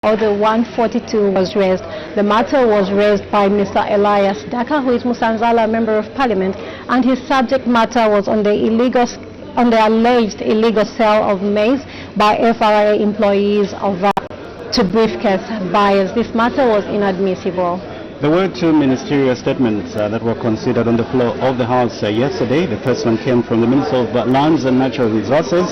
Order 142 was raised. The matter was raised by Mr. Elias Daka, who is Musanzala Member of Parliament, and his subject matter was on the alleged illegal sale of maize by FRA employees to briefcase buyers. This matter was inadmissible. There were two ministerial statements that were considered on the floor of the House yesterday. The first one came from the Minister of Lands and Natural Resources,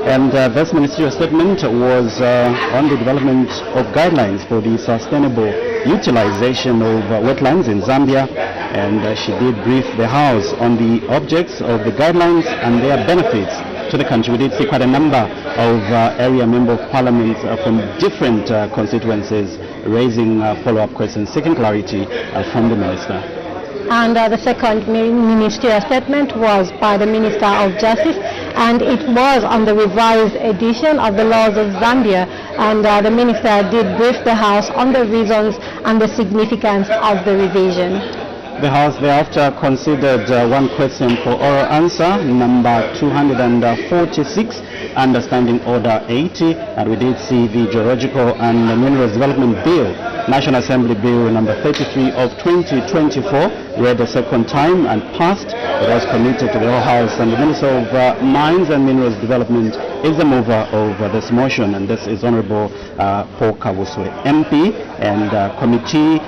and this ministerial statement was on the development of guidelines for the sustainable utilization of wetlands in Zambia, and she did brief the House on the objects of the guidelines and their benefits to the country. We did see quite a number of area member of parliament from different constituencies raising follow-up questions, seeking clarity from the minister. And the second ministerial statement was by the Minister of Justice, and it was on the revised edition of the laws of Zambia, and the minister did brief the House on the reasons and the significance of the revision. The House thereafter considered one question for oral answer, number 246, under Standing Order 80, and we did see the Geological and Minerals Development Bill, National Assembly Bill number 33 of 2024, read the second time and passed. It was committed to the whole House, and the Minister of Mines and Minerals Development is the mover of this motion, and this is Honorable Paul Kavuswe, MP, and committee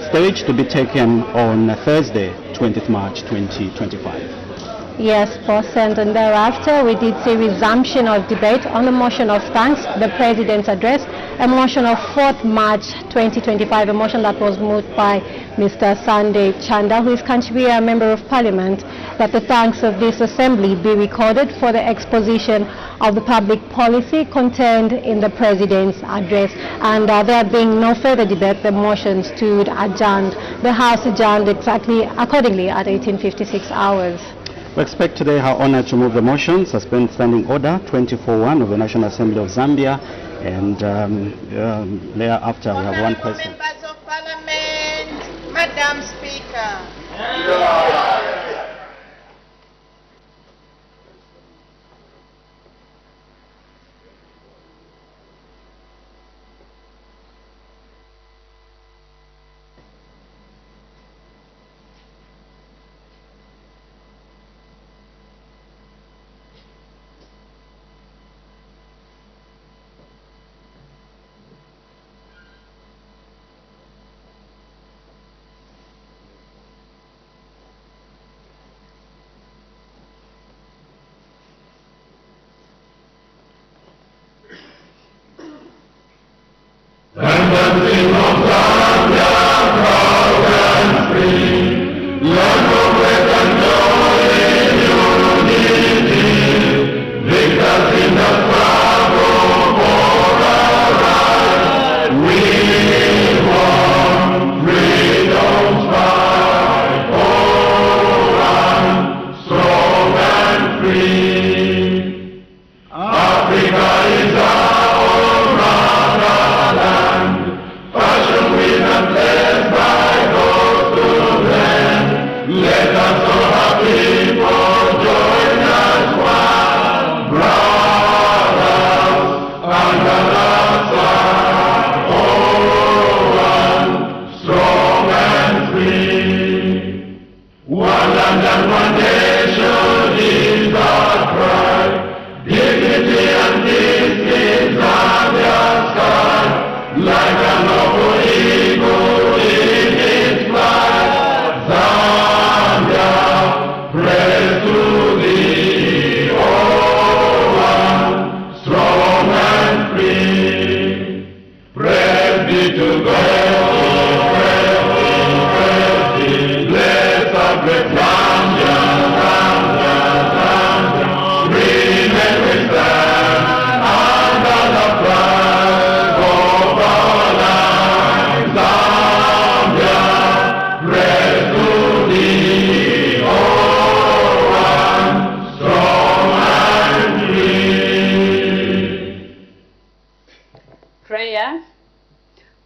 stage to be taken on Thursday, 20th March 2025. Yes, boss, and thereafter we did see resumption of debate on the motion of thanks, the President's address, a motion of 4th March 2025, a motion that was moved by Mr. Sunday Chanda, who is Kanchibia Member of Parliament, that the thanks of this Assembly be recorded for the exposition of the public policy contained in the President's address. And there being no further debate, the motion stood adjourned. The House adjourned exactly accordingly at 1856 hours. We expect today Her Honor to move the motion, suspend Standing Order 24-1 of the National Assembly of Zambia, and thereafter we have one question. Members of Parliament, Madam Speaker.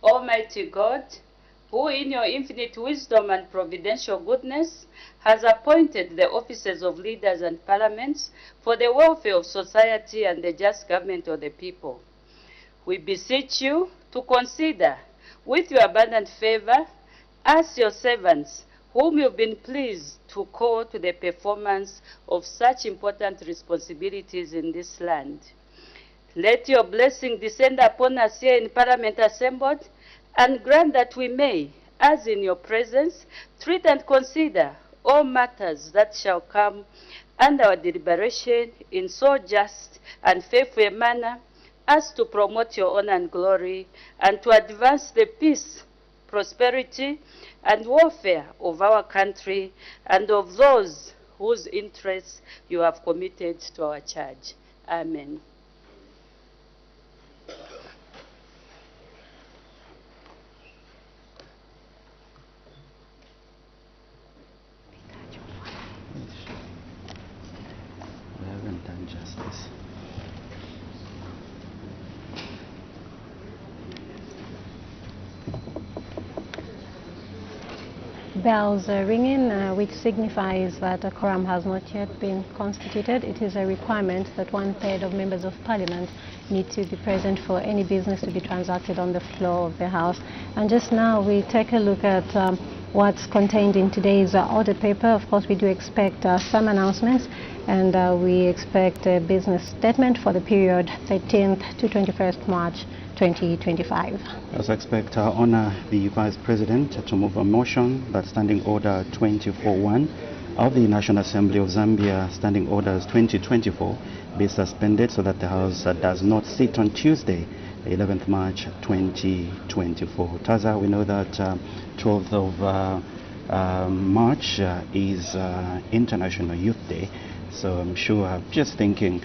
Almighty God, who in your infinite wisdom and providential goodness has appointed the offices of leaders and parliaments for the welfare of society and the just government of the people. We beseech you to consider with your abundant favor as your servants whom you've been pleased to call to the performance of such important responsibilities in this land. Let your blessing descend upon us here in Parliament assembled, and grant that we may, as in your presence, treat and consider all matters that shall come under our deliberation in so just and faithful a manner as to promote your honor and glory, and to advance the peace, prosperity, and welfare of our country and of those whose interests you have committed to our charge. Amen. We haven't done justice. Bells are ringing, which signifies that a quorum has not yet been constituted. It is a requirement that 1/3 of members of Parliament need to be present for any business to be transacted on the floor of the House. And just now we take a look at what's contained in today's order paper. Of course, we do expect some announcements, and we expect a business statement for the period 13th to 21st March 2025. I also expect our Honour the Vice President to move a motion that Standing Order 24.1 of the National Assembly of Zambia, Standing Orders 2024, be suspended so that the House does not sit on Tuesday, 11th March 2024. Taza, we know that 12th of March is International Youth Day. So I'm sure, just thinking,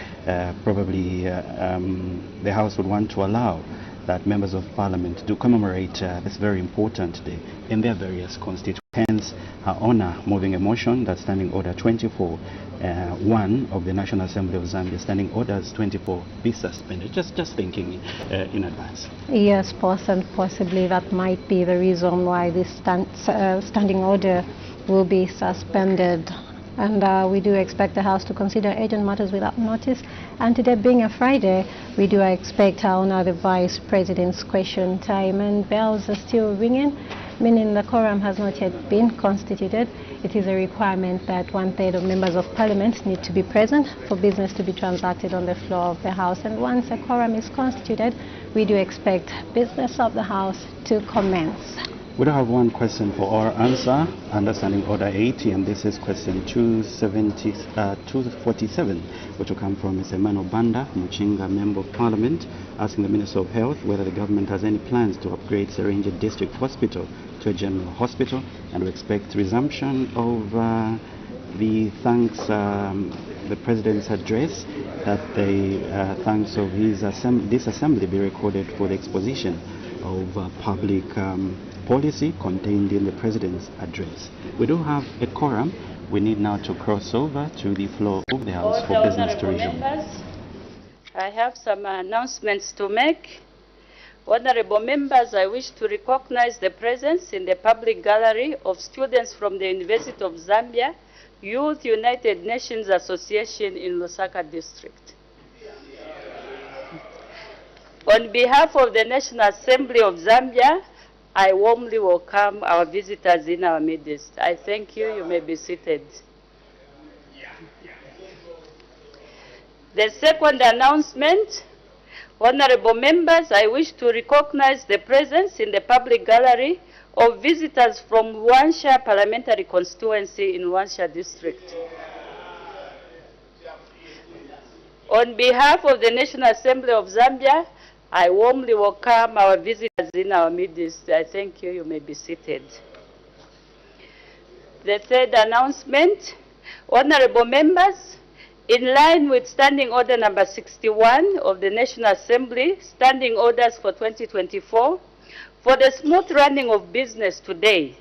probably the House would want to allow that members of Parliament do commemorate this very important day in their various constituencies. Hence, Her Honour moving a motion that Standing Order 24.1 of the National Assembly of Zambia, Standing Orders 24, be suspended. Just thinking in advance. Yes, possibly that might be the reason why this standing order will be suspended. And we do expect the House to consider urgent matters without notice. And today being a Friday, we do expect our Honour the Vice President's question time. And bells are still ringing, meaning the quorum has not yet been constituted. It is a requirement that 1/3 of members of Parliament need to be present for business to be transacted on the floor of the House. And once a quorum is constituted, we do expect business of the House to commence. We do have one question for our answer, understanding Order 80, and this is question 247, which will come from Mr. Emmanuel Banda, Muchinga Member of Parliament, asking the Minister of Health whether the government has any plans to upgrade Serenje District Hospital to a general hospital, and we expect resumption of the thanks, the President's address, that the thanks of this assembly be recorded for the exposition of public policy contained in the President's address. We do have a quorum. We need now to cross over to the floor of the House for business to resume. I have some announcements to make. Honorable members, I wish to recognize the presence in the public gallery of students from the University of Zambia Youth United Nations Association in Lusaka District. On behalf of the National Assembly of Zambia, I warmly welcome our visitors in our midst. I thank you. You may be seated. The second announcement, honorable members, I wish to recognize the presence in the public gallery of visitors from Wansha Parliamentary Constituency in Wansha District. On behalf of the National Assembly of Zambia, I warmly welcome our visitors in our midst. I thank you. You may be seated. The third announcement, honorable members, in line with Standing Order number 61 of the National Assembly, Standing Orders for 2024, for the smooth running of business today,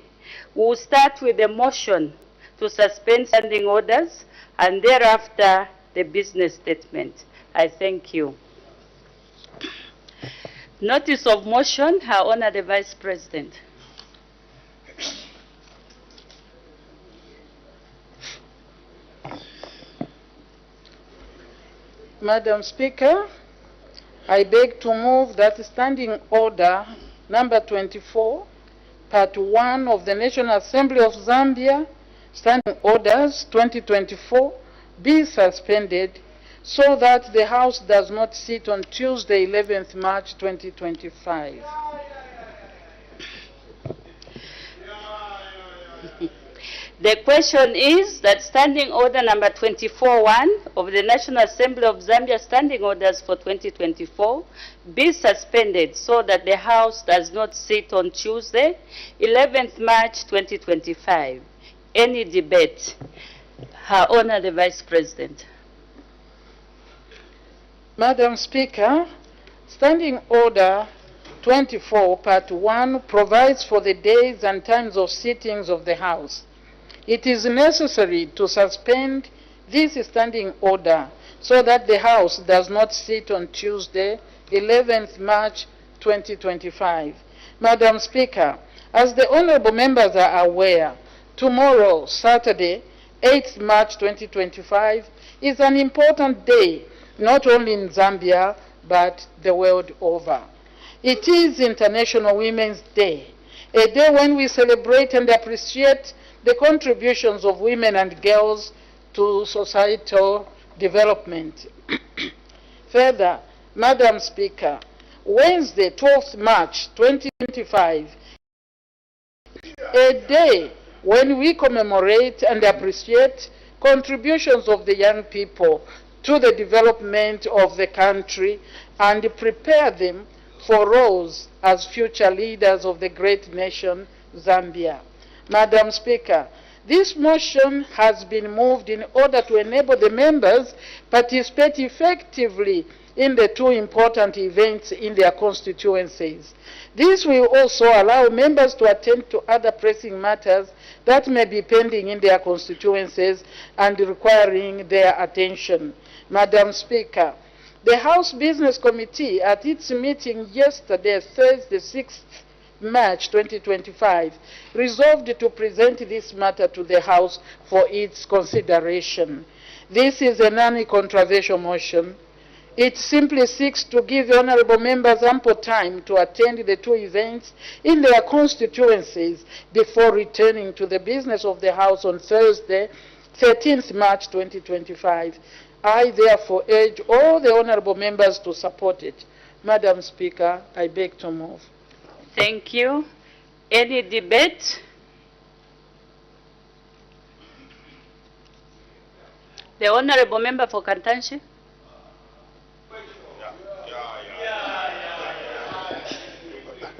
we will start with a motion to suspend Standing Orders and thereafter the business statement. I thank you. Notice of motion, Her Honour the Vice President. Madam Speaker, I beg to move that Standing Order number 24, Part 1 of the National Assembly of Zambia, Standing Orders 2024, be suspended so that the House does not sit on Tuesday, 11th March 2025. The question is that Standing Order number 24-1 of the National Assembly of Zambia Standing Orders for 2024 be suspended so that the House does not sit on Tuesday, 11th March 2025. Any debate? Her Honor the Vice President. Madam Speaker, Standing Order 24, Part 1 provides for the days and times of sittings of the House. It is necessary to suspend this standing order so that the House does not sit on Tuesday, 11th March 2025. Madam Speaker, as the honorable members are aware, tomorrow, Saturday, 8th March 2025, is an important day, not only in Zambia, but the world over. It is International Women's Day, a day when we celebrate and appreciate the contributions of women and girls to societal development. Further, Madam Speaker, Wednesday, 12th March 2025, a day when we commemorate and appreciate contributions of the young people to the development of the country and prepare them for roles as future leaders of the great nation, Zambia. Madam Speaker, this motion has been moved in order to enable the members participate effectively in the two important events in their constituencies. This will also allow members to attend to other pressing matters that may be pending in their constituencies and requiring their attention. Madam Speaker, the House Business Committee at its meeting yesterday, Thursday, 6th March 2025, resolved to present this matter to the House for its consideration. This is a non-controversial motion. It simply seeks to give the honorable members ample time to attend the two events in their constituencies before returning to the business of the House on Thursday, 13th March 2025. I therefore urge all the honorable members to support it. Madam Speaker, I beg to move. Thank you. Any debate? The Honorable Member for Kantanshi.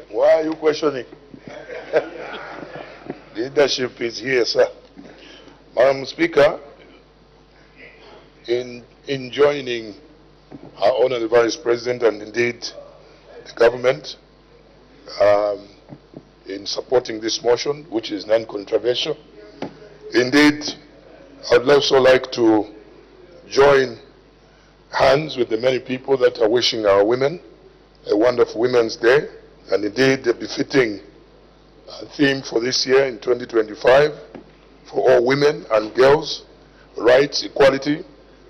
Why are you questioning? Leadership is here, sir. Madam Speaker, in joining our Honorable Vice President and indeed the government in supporting this motion, which is non-controversial. Indeed, I would also like to join hands with the many people that are wishing our women a wonderful Women's Day, and indeed a befitting theme for this year in 2025 for all women and girls, rights, equality,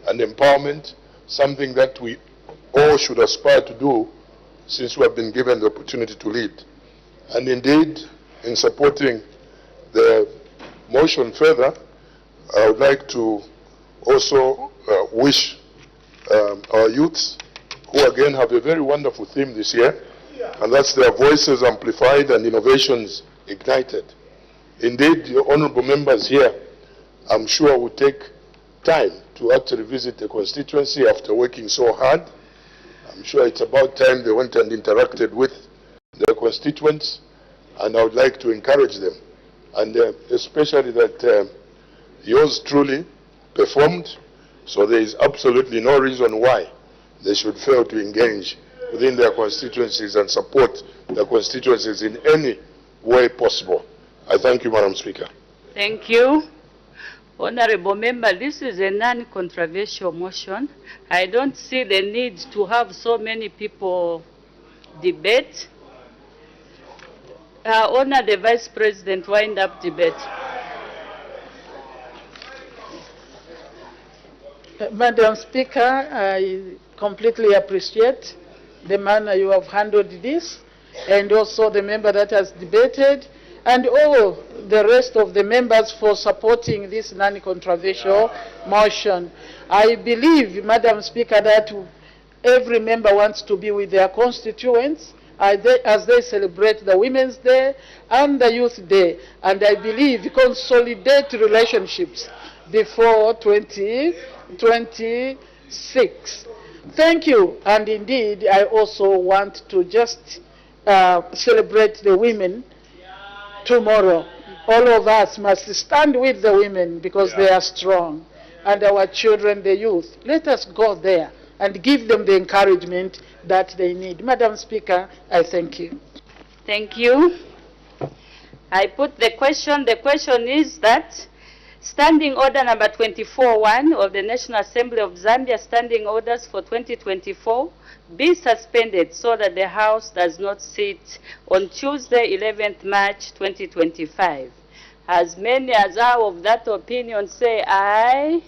and empowerment, something that we all should aspire to do since we have been given the opportunity to lead. And indeed, in supporting the motion further, I would like to also wish our youths, who again have a very wonderful theme this year, and that's their voices amplified and innovations ignited. Indeed, the honorable members here, I'm sure, will take time to actually visit the constituency after working so hard. I'm sure it's about time they went and interacted with their constituents, and I would like to encourage them, and especially that yours truly performed, so there is absolutely no reason why they should fail to engage within their constituencies and support their constituencies in any way possible. I thank you, Madam Speaker. Thank you. Honorable Member, this is a non-controversial motion. I don't see the need to have so many people debate. Honor the Vice President, wind up debate. Madam Speaker, I completely appreciate the manner you have handled this, and also the member that has debated, and all the rest of the members for supporting this non-controversial motion. I believe, Madam Speaker, that every member wants to be with their constituents as they celebrate the Women's Day and the Youth Day, and I believe consolidate relationships before 2026. Thank you, and indeed I also want to just celebrate the women tomorrow. All of us must stand with the women because they are strong, and our children, the youth. Let us go there and give them the encouragement that they need. Madam Speaker, I thank you. Thank you. I put the question. The question is that Standing Order number 24.1 of the National Assembly of Zambia, Standing Orders for 2024, be suspended so that the House does not sit on Tuesday, 11th March 2025. As many as are of that opinion say aye.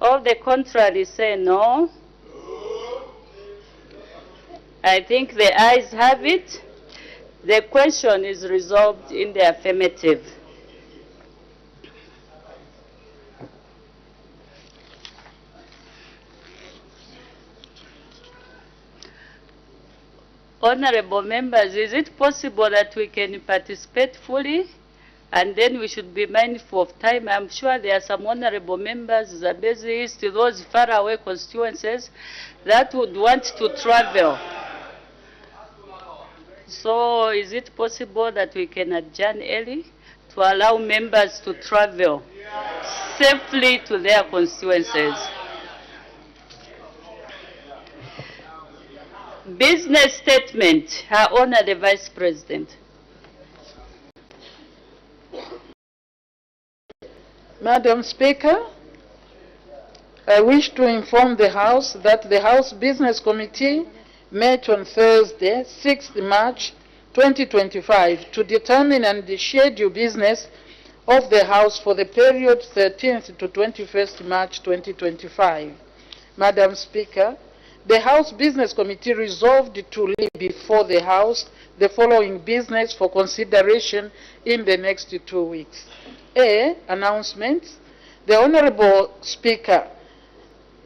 All the contrary say no. I think the ayes have it. The question is resolved in the affirmative. Honorable members, is it possible that we can participate fully? And then we should be mindful of time. I'm sure there are some honorable members, Zambezi East, those faraway constituencies, that would want to travel. So is it possible that we can adjourn early to allow members to travel safely to their constituencies? Business statement, Her Honor the Vice President. Madam Speaker, I wish to inform the House that the House Business Committee met on Thursday, 6th March 2025 to determine and schedule business of the House for the period 13th to 21st March 2025. Madam Speaker, the House Business Committee resolved to lay before the House the following business for consideration in the next 2 weeks. A. Announcements. The Honorable Speaker,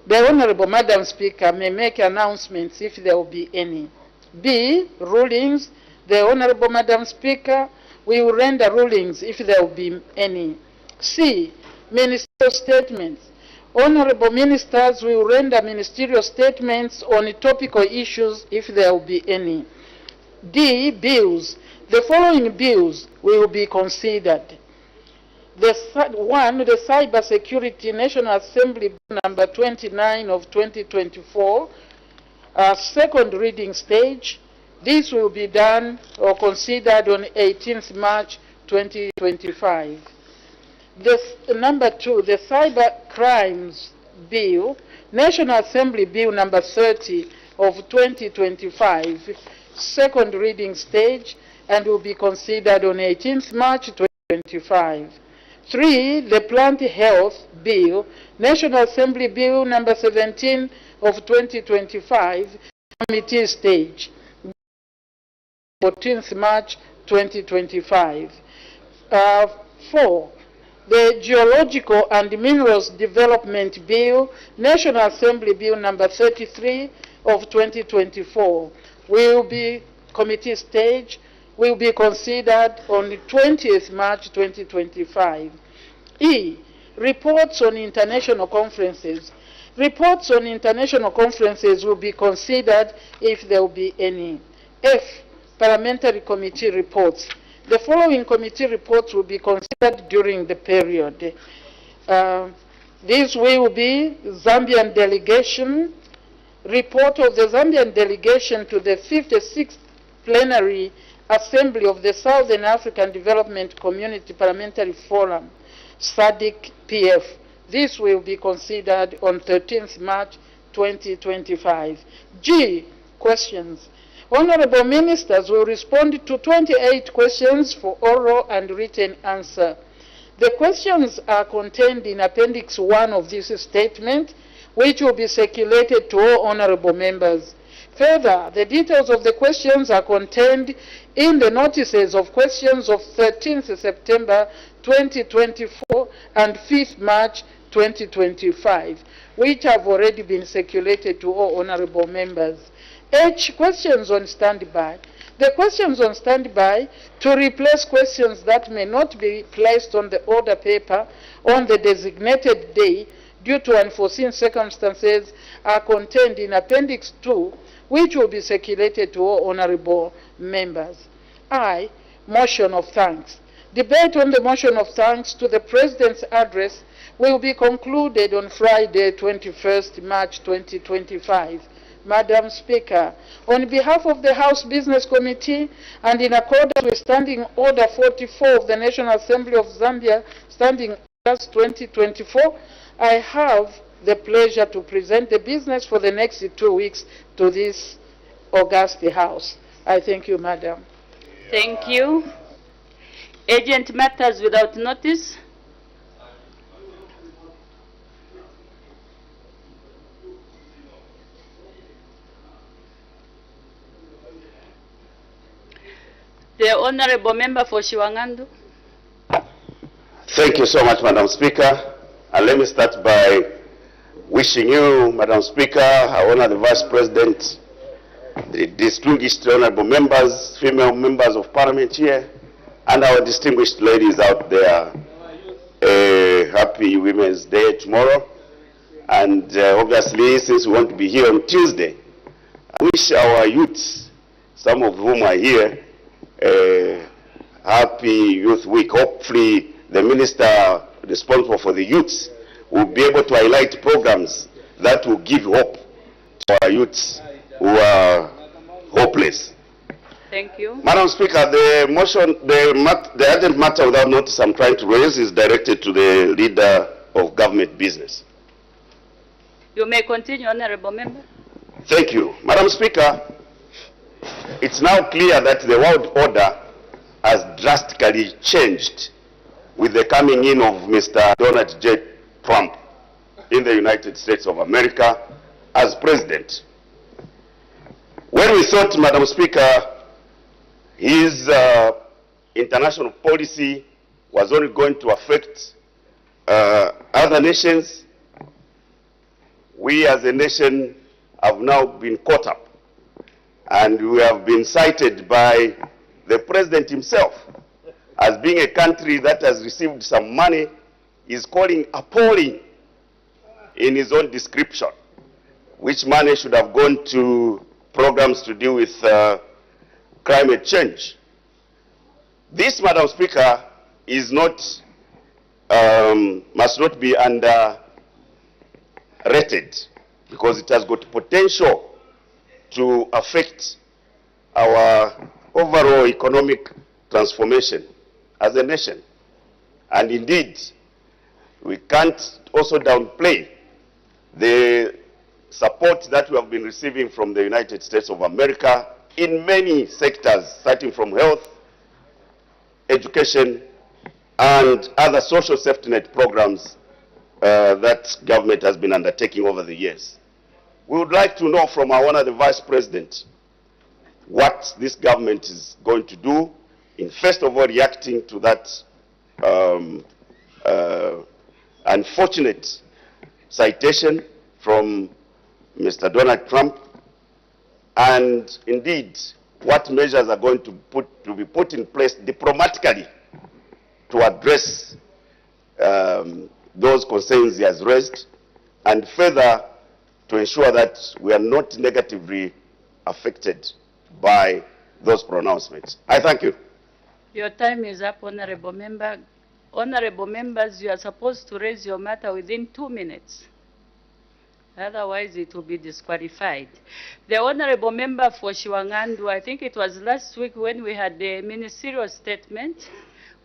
the Honorable Madam Speaker may make announcements if there will be any. B. Rulings. The Honorable Madam Speaker will render rulings if there will be any. C. Ministerial statements. Honorable ministers will render ministerial statements on topical issues if there will be any. D. Bills. The following bills will be considered. The Cyber Security National Assembly Bill number 29 of 2024, second reading stage. This will be done or considered on 18th March 2025. Number 2, the Cyber Crimes Bill, National Assembly Bill number 30 of 2025, second reading stage, and will be considered on 18th March 2025. 3, the Plant Health Bill, National Assembly Bill number 17 of 2025, committee stage, 14th March 2025. 4, the Geological and Minerals Development Bill, National Assembly Bill number 33 of 2024, will be committee stage, will be considered on 20th March 2025. E. Reports on international conferences. Reports on international conferences will be considered if there will be any. F. Parliamentary committee reports. The following committee reports will be considered during the period. These will be Zambian delegation, report of the Zambian delegation to the 56th Plenary Assembly of the Southern African Development Community Parliamentary Forum, SADC-PF. This will be considered on 13th March 2025. G. Questions. Honorable ministers will respond to 28 questions for oral and written answer. The questions are contained in Appendix 1 of this statement, which will be circulated to all honorable members. Further, the details of the questions are contained in the notices of questions of 13th September 2024 and 5th March 2025, which have already been circulated to all honorable members. H. Questions on standby. The questions on standby to replace questions that may not be placed on the order paper on the designated day due to unforeseen circumstances are contained in Appendix 2, which will be circulated to all honorable members. I. Motion of thanks. Debate on the motion of thanks to the President's address will be concluded on Friday, 21st March 2025. Madam Speaker, on behalf of the House Business Committee and in accordance with Standing Order 44 of the National Assembly of Zambia, Standing Orders 2024, I have the pleasure to present the business for the next 2 weeks to this august House. I thank you, Madam. Thank you. Agent matters without notice. The Honorable Member for Shiwangandu. Thank you so much, Madam Speaker. And let me start by wishing you, Madam Speaker, our Honour the Vice President, the distinguished honourable members, female members of Parliament here, and our distinguished ladies out there, a happy Women's Day tomorrow. And obviously, since we want to be here on Tuesday, I wish our youths, some of whom are here, happy Youth Week. Hopefully, the minister responsible for the youths will be able to highlight programs that will give hope to our youths who are hopeless. Thank you. Madam Speaker, the urgent matter without notice I'm trying to raise is directed to the leader of government business. You may continue, Honorable Member. Thank you. Madam Speaker, it's now clear that the world order has drastically changed with the coming in of Mr. Donald J. Trump in the United States of America as president. When we thought, Madam Speaker, his international policy was only going to affect other nations, we as a nation have now been caught up. And we have been cited by the president himself as being a country that has received some money, is calling appalling in his own description, which money should have gone to programs to deal with climate change. This, Madam Speaker, is not, must not be underrated, because it has got potential to affect our overall economic transformation as a nation. And indeed, we can't also downplay the support that we have been receiving from the United States of America in many sectors, starting from health, education, and other social safety net programs that government has been undertaking over the years. We would like to know from our Honour the Vice President what this government is going to do in, first of all, reacting to that unfortunate citation from Mr. Donald Trump, and indeed what measures are going to be put in place diplomatically to address those concerns he has raised, and further to ensure that we are not negatively affected by those pronouncements. I thank you. Your time is up, Honorable Member. Honorable members, you are supposed to raise your matter within 2 minutes. Otherwise, it will be disqualified. The Honorable Member for Shiwangandu, I think it was last week when we had the ministerial statement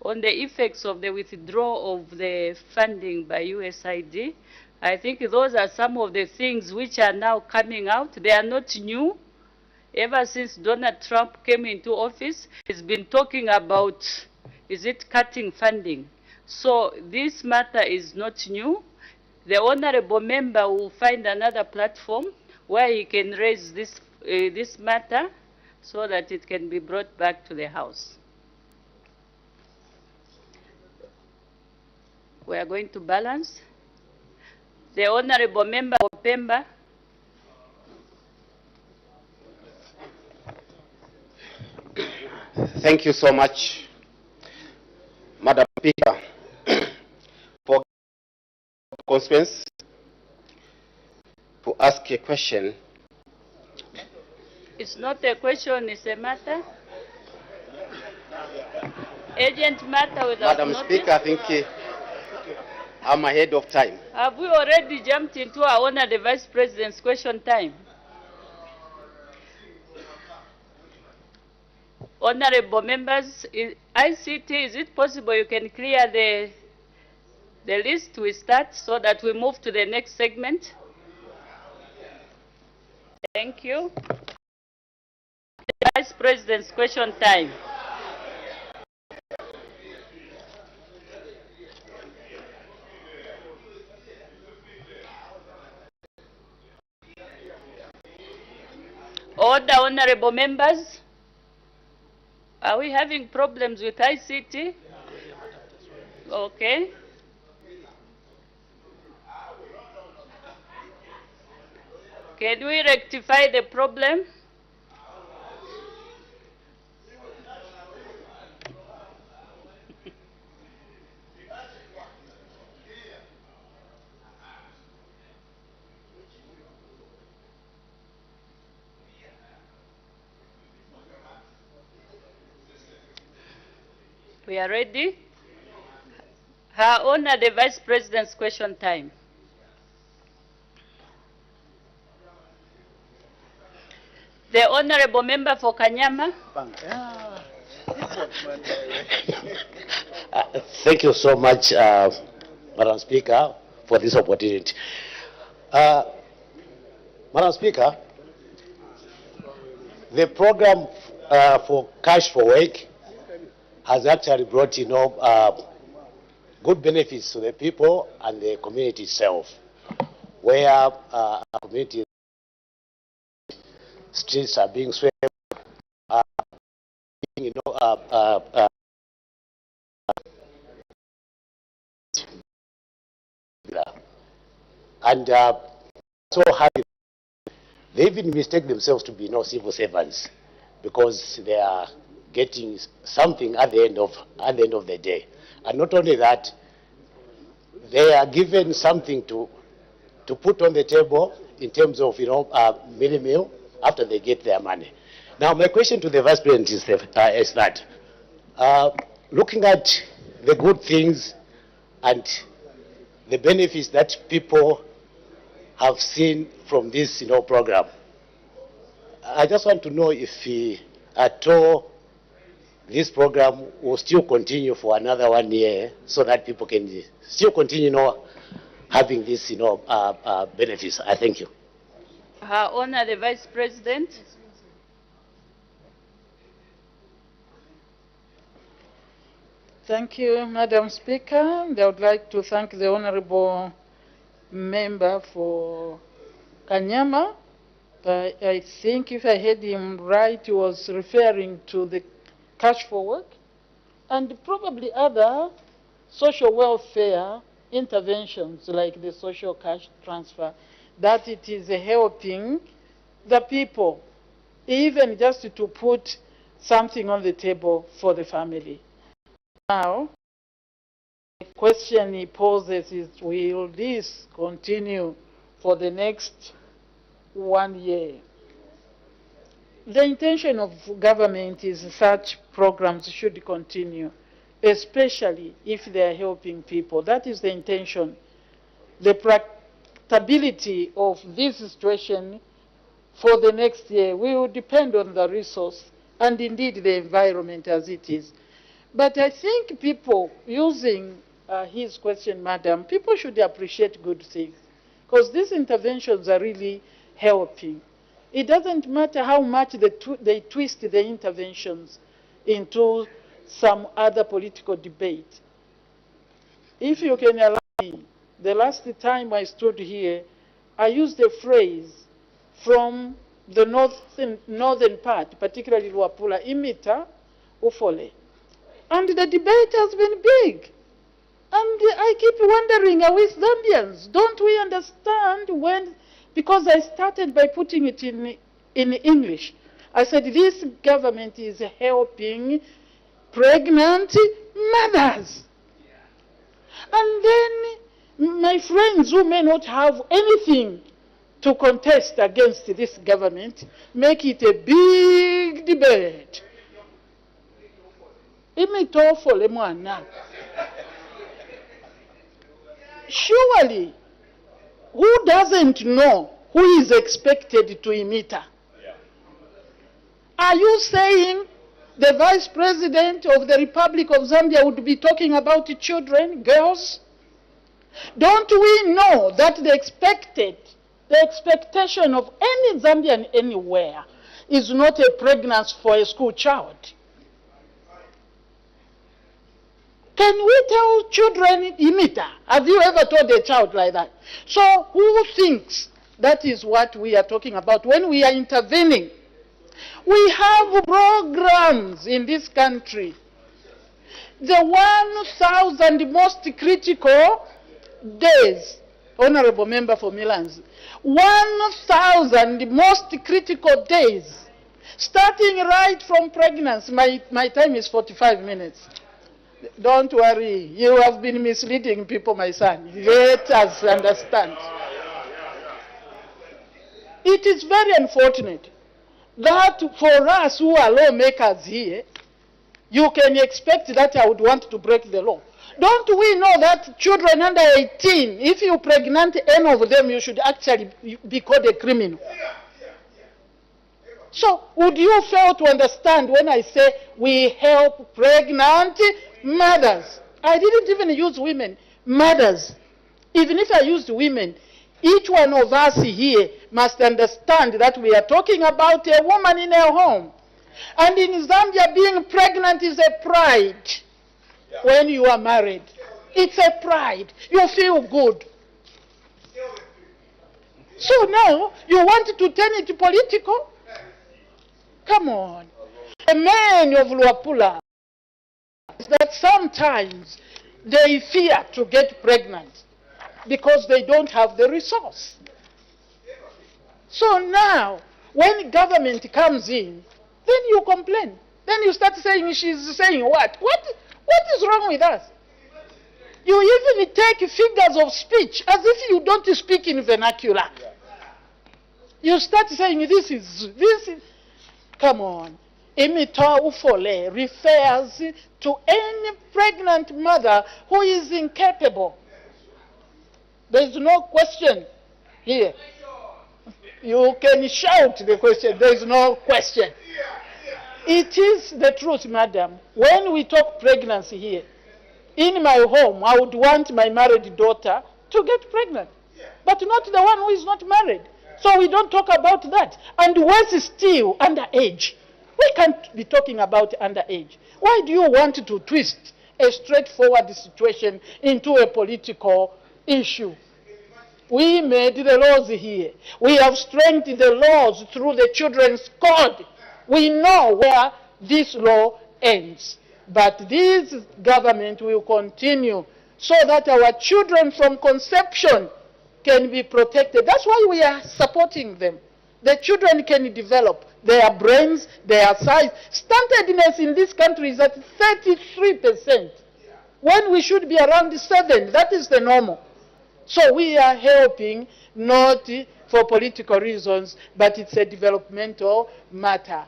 on the effects of the withdrawal of the funding by USAID. I think those are some of the things which are now coming out. They are not new. Ever since Donald Trump came into office, he's been talking about, is it cutting funding? So this matter is not new. the honorable member will find another platform where he can raise this matter so that it can be brought back to the House. We are going to balance. The honorable member Opemba. Thank you so much, Madam Speaker, for conference to ask a question. It's not a question, it's a matter. Agent matter without Madam notice. Speaker, I think I'm ahead of time. Have we already jumped into our Honorable Vice President's question time? Honorable members, ICT, is it possible you can clear the list we start so that we move to the next segment? Thank you. Vice President's question time. Order, honorable members. Are we having problems with ICT? Okay. Can we rectify the problem? We are ready. Her Honor, the Vice President's question time. The Honorable Member for Kanyama. Thank you so much, Madam Speaker, for this opportunity. Madam Speaker, the program for Cash for Work has actually brought, good benefits to the people and the community itself, where our community streets are being swept, and so happy. They even mistake themselves to be civil servants because they are getting something at the end of the day. And not only that, they are given something to put on the table in terms of mini meal after they get their money. Now, my question to the Vice President is that looking at the good things and the benefits that people have seen from this program, I just want to know if at all this program will still continue for another 1 year so that people can still continue having these benefits. I thank you. Her Honor, the Vice President. Thank you, Madam Speaker. And I would like to thank the Honorable Member for Kanyama. I think if I heard him right, he was referring to the Cash for Work and probably other social welfare interventions like the social cash transfer, that it is helping the people, even just to put something on the table for the family. Now, the question he poses is, will this continue for the next 1 year? The intention of government is such programs should continue, especially if they are helping people. That is the intention. The practicability of this situation for the next year will depend on the resource and indeed the environment as it is. But I think people using his question, Madam, people should appreciate good things because these interventions are really helping. It doesn't matter how much they twist the interventions into some other political debate. If you can allow me, the last time I stood here, I used a phrase from the northern part, particularly Luapula, imita ufole. And the debate has been big. And I keep wondering, are we Zambians? Don't we understand when, because I started by putting it in English. I said, this government is helping pregnant mothers. And then my friends who may not have anything to contest against this government make it a big debate. Imitofole mwana. Surely, who doesn't know who is expected to imita? Are you saying the Vice President of the Republic of Zambia would be talking about children, girls? Don't we know that the expectation of any Zambian anywhere is not a pregnancy for a school child? Can we tell children imita? Have you ever told a child like that? So who thinks that is what we are talking about when we are intervening? We have programs in this country. The 1,000 most critical days, Honorable Member for Milans, 1,000 most critical days, starting right from pregnancy. My time is 45 minutes. Don't worry, you have been misleading people, my son. Let us understand. It is very unfortunate that for us who are lawmakers here, you can expect that I would want to break the law. Don't we know that children under 18, if you pregnant any of them, you should actually be called a criminal? So would you fail to understand when I say we help pregnant mothers? I didn't even use women, mothers. Even if I used women, each one of us here must understand that we are talking about a woman in her home. And in Zambia, being pregnant is a pride. When you are married, it's a pride. You feel good. So now, you want to turn it political? Come on. The men of Luapula, that sometimes they fear to get pregnant because they don't have the resource. So now, when government comes in, then you complain. Then you start saying, she's saying what? What is wrong with us? You even take figures of speech as if you don't speak in vernacular. You start saying this is. Come on. Imita ufole refers to any pregnant mother who is incapable. There is no question here. You can shout the question. There is no question. It is the truth, madam. When we talk pregnancy here, in my home, I would want my married daughter to get pregnant, but not the one who is not married. So we don't talk about that. And worse still, underage. We can't be talking about underage. Why do you want to twist a straightforward situation into a political issue? We made the laws here. We have strengthened the laws through the Children's Code. We know where this law ends. But this government will continue so that our children from conception can be protected. That's why we are supporting them. The children can develop their brains, their size. Stunted in this country is at 33%, when we should be around 7%. That is the normal. So we are helping not for political reasons, but it's a developmental matter.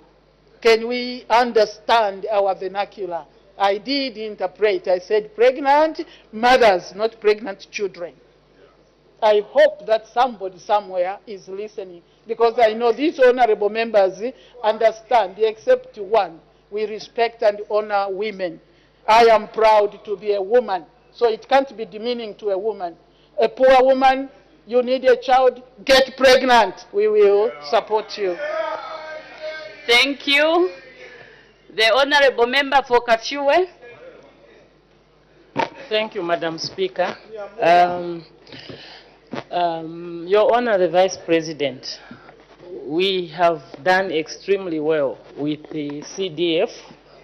Can we understand our vernacular? I did interpret. I said pregnant mothers, not pregnant children. I hope that somebody somewhere is listening, because I know these honorable members understand, except one. We respect and honor women. I am proud to be a woman, so it can't be demeaning to a woman. A poor woman, you need a child, get pregnant. We will support you. Thank you. The Honorable Member for Kafue. Thank you, Madam Speaker. Your Honor, the Vice President, we have done extremely well with the CDF,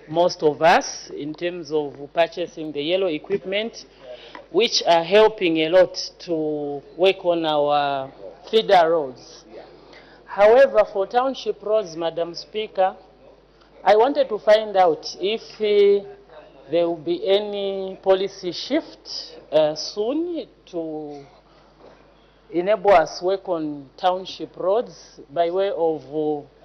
most of us, in terms of purchasing the yellow equipment, which are helping a lot to work on our feeder roads. However, for township roads, Madam Speaker, I wanted to find out if there will be any policy shift soon to enable us work on township roads by way of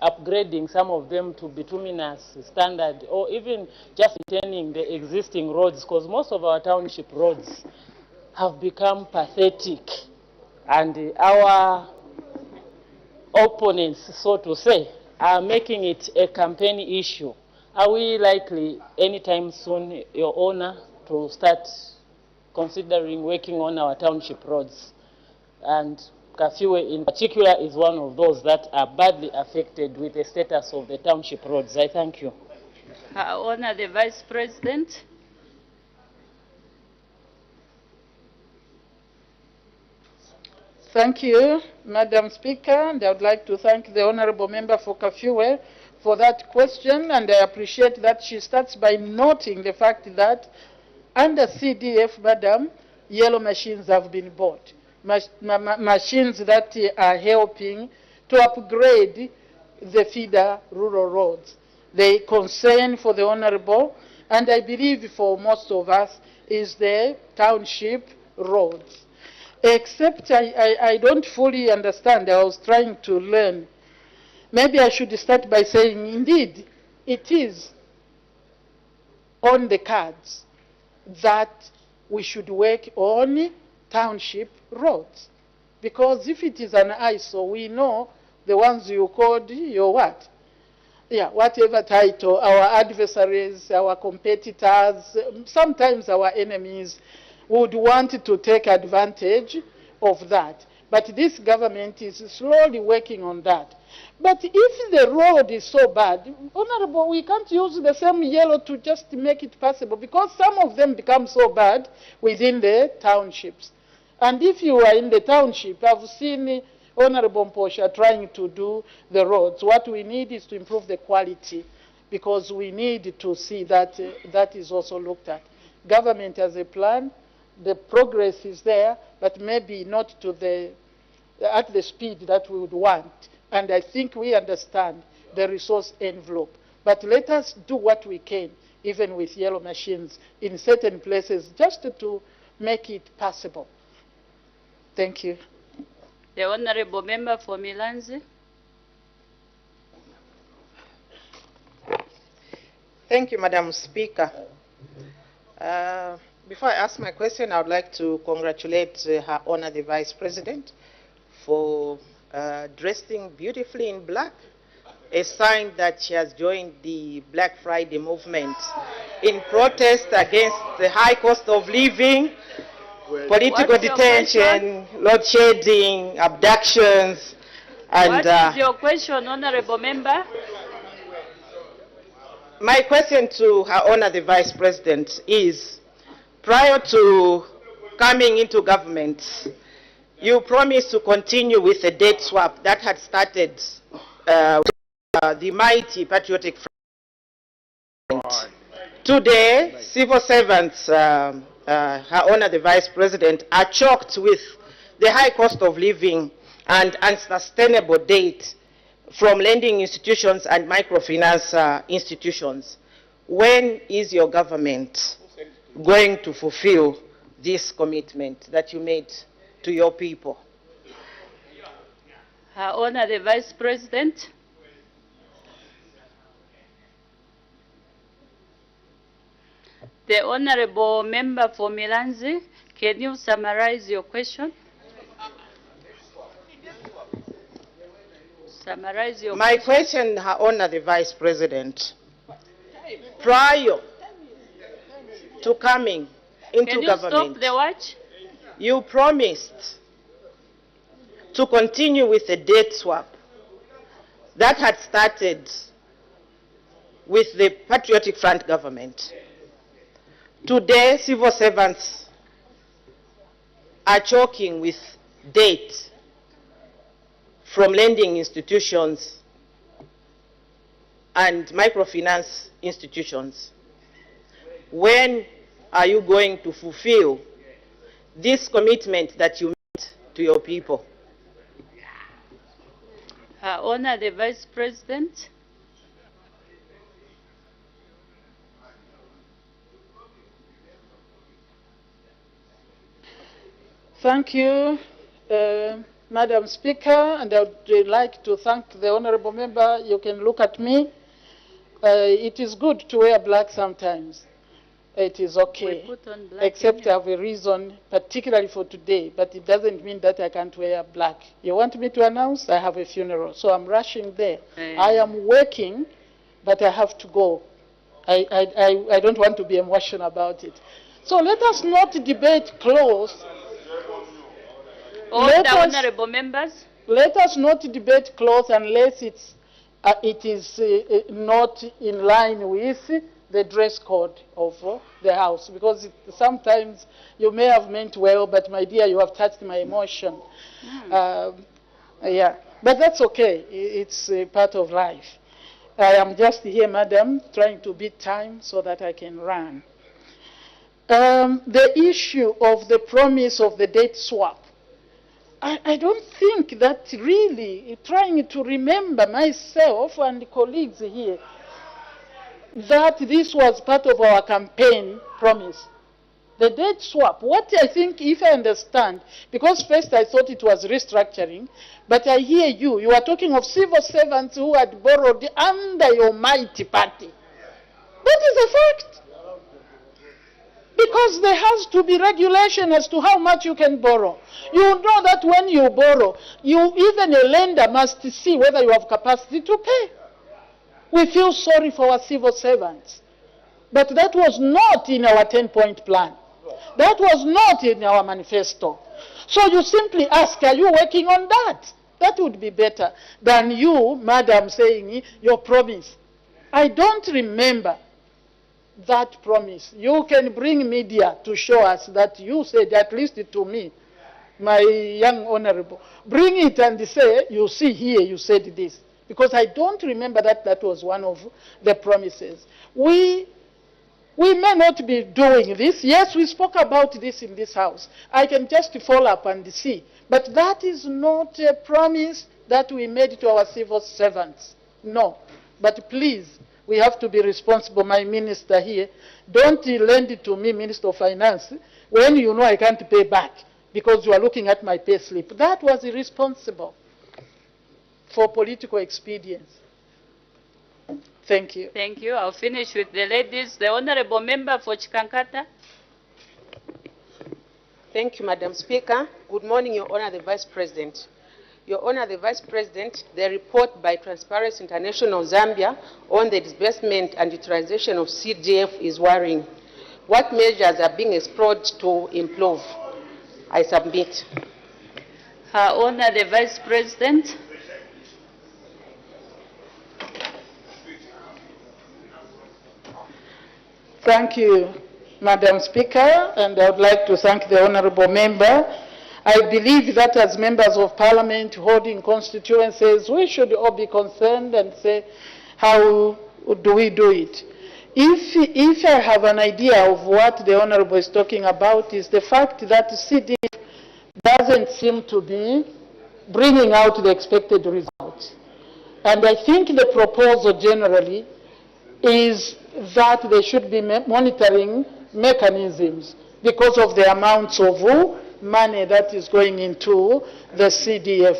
upgrading some of them to bituminous standard, or even just maintaining the existing roads, because most of our township roads have become pathetic, and our opponents, so to say, are making it a campaign issue. Are we likely anytime soon, Your Honor, to start considering working on our township roads? And Kafue in particular is one of those that are badly affected with the status of the township roads. I thank you. Her Honor, the Vice President. Thank you, Madam Speaker, and I would like to thank the Honorable Member for Kafue for that question, and I appreciate that she starts by noting the fact that under CDF, Madam, yellow machines have been bought. Machines that are helping to upgrade the feeder rural roads. The concern for the Honorable, and I believe for most of us, is the township roads. Except I don't fully understand. I was trying to learn. Maybe I should start by saying, indeed, it is on the cards that we should work on township roads. Because if it is an ISO, we know the ones you called your what? Yeah, whatever title, our adversaries, our competitors, sometimes our enemies would want to take advantage of that. But this government is slowly working on that. But if the road is so bad, Honorable, we can't use the same yellow to just make it passable, because some of them become so bad within the townships. And if you are in the township, I've seen Honorable Mposha trying to do the roads. What we need is to improve the quality, because we need to see that that is also looked at. Government has a plan. The progress is there, but maybe not to at the speed that we would want. And I think we understand the resource envelope. But let us do what we can, even with yellow machines, in certain places, just to make it possible. Thank you. The Honorable Member for Milanzi. Thank you, Madam Speaker. Before I ask my question, I would like to congratulate Her Honor the Vice President for dressing beautifully in black, a sign that she has joined the Black Friday movement in protest against the high cost of living, political detention, load shedding, abductions, and... What is your question, Honorable Member? My question to Her Honor the Vice President is, prior to coming into government, you promised to continue with the debt swap that had started the mighty patriotic front. Today, civil servants, Her Honor the Vice President, are choked with the high cost of living and unsustainable debt from lending institutions and microfinance institutions. When is your government going to fulfill this commitment that you made to your people? Her Honor the Vice President. The Honorable Member for Milanzi, can you summarize your question? Summarize your My question, Her Honor the Vice President, prior to coming into government, can you stop the watch? You promised to continue with the debt swap that had started with the Patriotic Front government. Today, civil servants are choking with debt from lending institutions and microfinance institutions. When are you going to fulfill this commitment that you made to your people? Her Honor the Vice President. Thank you, Madam Speaker, and I would like to thank the honorable member. You can look at me. It is good to wear black sometimes. It is okay, We put on black except I have a reason, particularly for today, but it doesn't mean that I can't wear black. You want me to announce? I have a funeral, so I'm rushing there. I am working, but I have to go. I don't want to be emotional about it. So let us not debate close. Honorable members. Let us not debate close unless it is not in line with the dress code of the House, because sometimes you may have meant well, but my dear, you have touched my emotion. Yeah, but that's okay. It's part of life. I am just here, madam, trying to beat time so that I can run. The issue of the promise of the debt swap, I don't think that really, trying to remember myself and colleagues here, that this was part of our campaign promise. The debt swap, what I think, if I understand, because first I thought it was restructuring, but I hear you are talking of civil servants who had borrowed under your mighty party. That is a fact. Because there has to be regulation as to how much you can borrow. You know that when you borrow, even a lender must see whether you have capacity to pay. We feel sorry for our civil servants. But that was not in our 10-point plan. That was not in our manifesto. So you simply ask, are you working on that? That would be better than you, madam, saying your promise. I don't remember that promise. You can bring media to show us that you said, at least to me, my young honorable, bring it and say, you see here, you said this. Because I don't remember that that was one of the promises. We may not be doing this. Yes, we spoke about this in this House. I can just follow up and see. But that is not a promise that we made to our civil servants. No. But please, we have to be responsible. My minister here, don't lend it to me, Minister of Finance, when you know I can't pay back because you are looking at my pay slip. That was irresponsible for political expedience. Thank you. Thank you. I'll finish with the ladies. The honorable member for Chikankata. Thank you, Madam Speaker. Good morning, Your Honor, the Vice President. Your Honor, the Vice President, the report by Transparency International Zambia on the disbursement and utilization of CDF is worrying. What measures are being explored to improve? I submit. Her Honor, the Vice President. Thank you, Madam Speaker, and I would like to thank the honorable member. I believe that as members of Parliament holding constituencies, we should all be concerned and say, how do we do it? If I have an idea of what the honorable is talking about, is the fact that CD doesn't seem to be bringing out the expected results. And I think the proposal generally is that there should be monitoring mechanisms because of the amounts of money that is going into the CDF.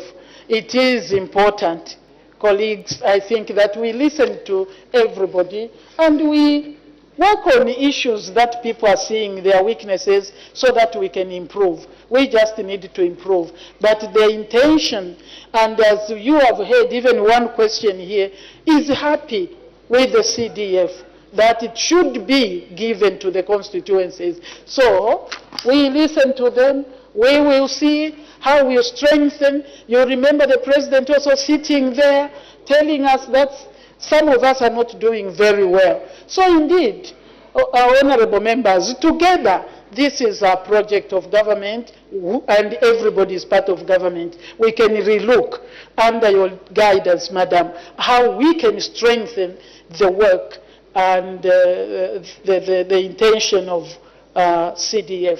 It is important, colleagues, I think, that we listen to everybody and we work on issues that people are seeing their weaknesses so that we can improve. We just need to improve. But the intention, and as you have heard, even one question here, is happy with the CDF, that it should be given to the constituencies. So we listen to them. We will see how we strengthen. You remember the president also sitting there telling us that some of us are not doing very well. So indeed, our honorable members, together, this is a project of government and everybody is part of government. We can relook under your guidance, Madam, how we can strengthen the work and the intention of CDF.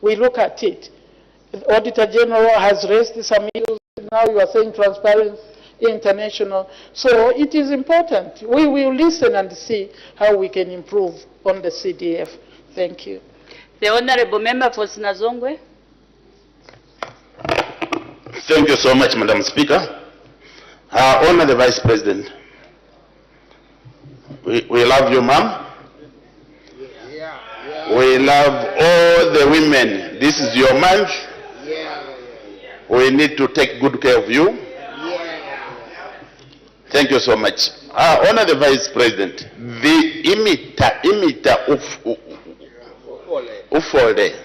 We look at it. The Auditor General has raised some issues. Now you are saying Transparency International. So it is important. We will listen and see how we can improve on the CDF. Thank you. The Honorable Member for Sinazongwe. Thank you so much, Madam Speaker. Honor the Vice President. We love you, ma'am. We love all the women. This is your month. We need to take good care of you. Thank you so much. Honor the Vice President. The imita ufole.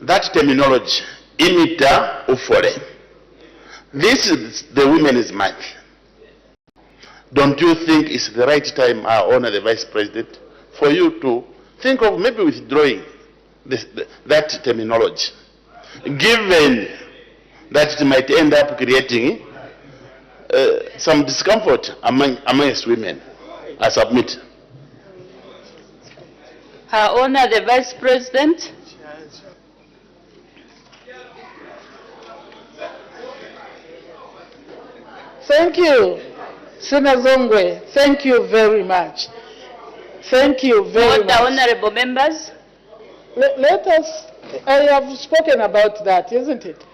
That terminology, imita ufole. This is the Women's Month. Don't you think it's the right time, Honor the Vice President, for you to think of maybe withdrawing that terminology, given that it might end up creating some discomfort amongst women? I submit. Her Honor the Vice President. Thank you, Sinazongwe. Thank you very much. Thank you very much. Honorable members. Let us, I have spoken about that, isn't it?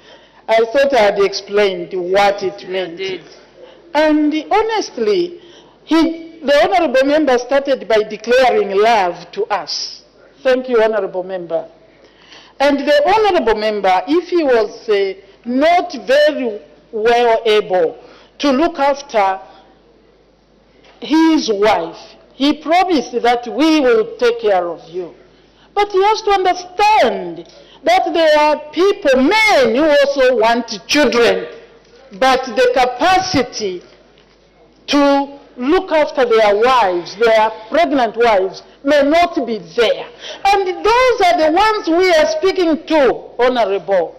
I thought I had explained what it meant. You did. And honestly, the honorable member started by declaring love to us. Thank you, honorable member. And the honorable member, if he was not very well able to look after his wife, he promised that we will take care of you. But he has to understand that there are people, men, who also want children, but the capacity to look after their wives, their pregnant wives, may not be there. And those are the ones we are speaking to, Honorable.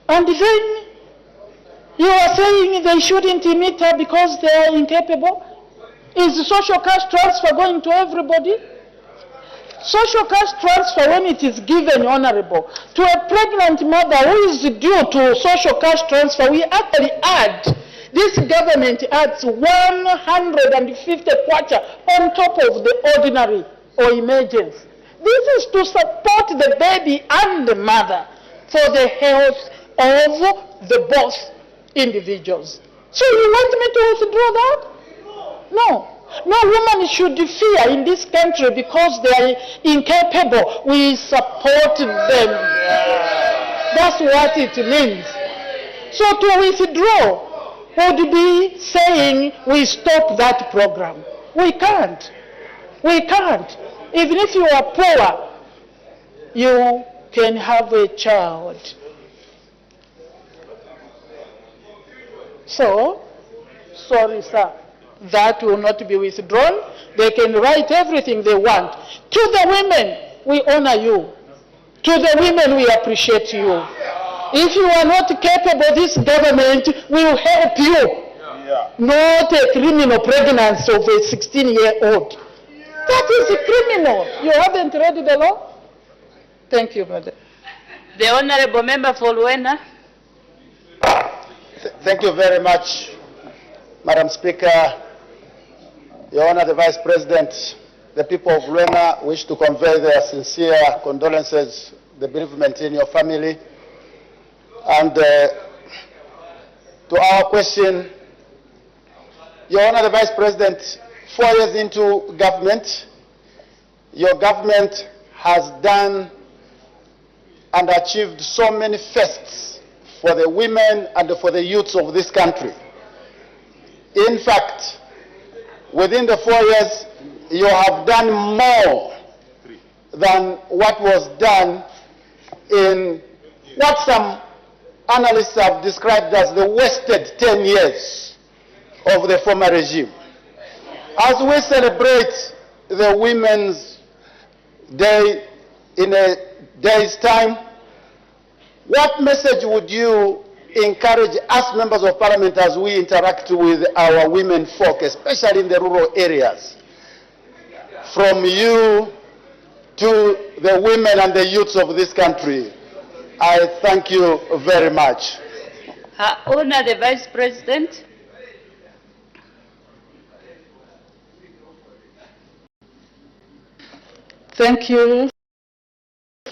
And then you are saying they shouldn't meet her because they are incapable? Is the social cash transfer going to everybody? Social cash transfer, when it is given, Honorable, to a pregnant mother who is due to social cash transfer, we actually add, this government adds 150 kwacha on top of the ordinary or emergency. This is to support the baby and the mother for the health of the both individuals. So you want me to withdraw that? No. No woman should fear in this country because they are incapable. We support them. That's what it means. So to withdraw would be saying we stop that program. We can't. We can't. Even if you are poor, you can have a child. So, sorry, sir. That will not be withdrawn. They can write everything they want. To the women, we honor you. To the women, we appreciate you. If you are not capable, this government will help you. Not a criminal pregnancy of a 16-year-old. That is a criminal. You haven't read the law? Thank you, Madam. The Honorable Member for Luena. Thank you very much, Madam Speaker. Your Honor, the Vice President, the people of Luena wish to convey their sincere condolences, the bereavement in your family. And to our question, Your Honor, the Vice President, 4 years into government, your government has done and achieved so many firsts for the women and for the youths of this country. In fact, within the 4 years, you have done more than what was done in what some analysts have described as the wasted 10 years of the former regime. As we celebrate the Women's Day in a day's time, what message would you encourage us members of parliament as we interact with our women folk, especially in the rural areas? From you to the women and the youths of this country, I thank you very much. Her Honor the Vice President. Thank you.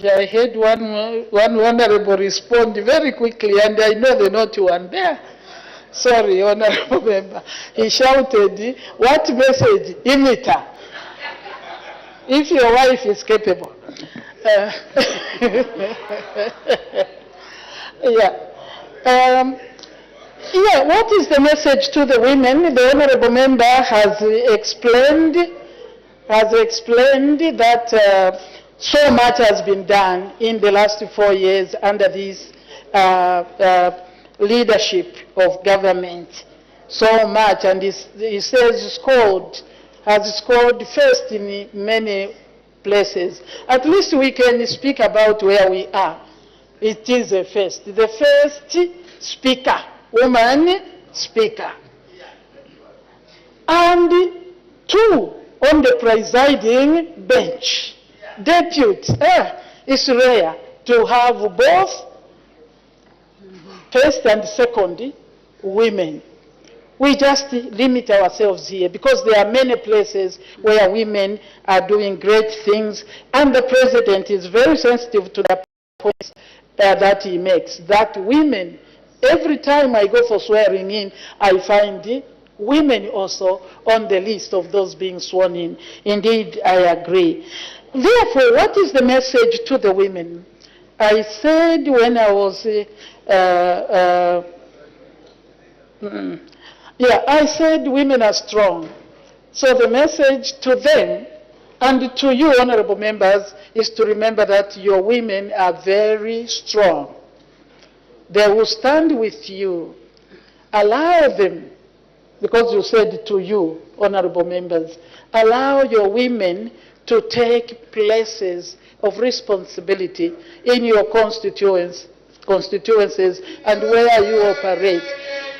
I heard one honorable respond very quickly, and I know the not one there. Sorry, honorable member. He shouted, what message? Imita. If your wife is capable. What is the message to the women? The honorable member has explained that so much has been done in the last 4 years under this leadership of government. So much, and he says has scored first in many places. At least we can speak about where we are. It is a first. The first speaker, woman speaker. And 2 on the presiding bench. Deputy. It's rare to have both first and second women. We just limit ourselves here because there are many places where women are doing great things, and the president is very sensitive to the points that he makes, that women, every time I go for swearing in, I find women also on the list of those being sworn in. Indeed, I agree. Therefore, what is the message to the women? I said when I was, I said women are strong. So the message to them and to you, honorable members, is to remember that your women are very strong. They will stand with you. Allow them, because you said to you, honorable members, allow your women to take places of responsibility in your constituencies and where you operate.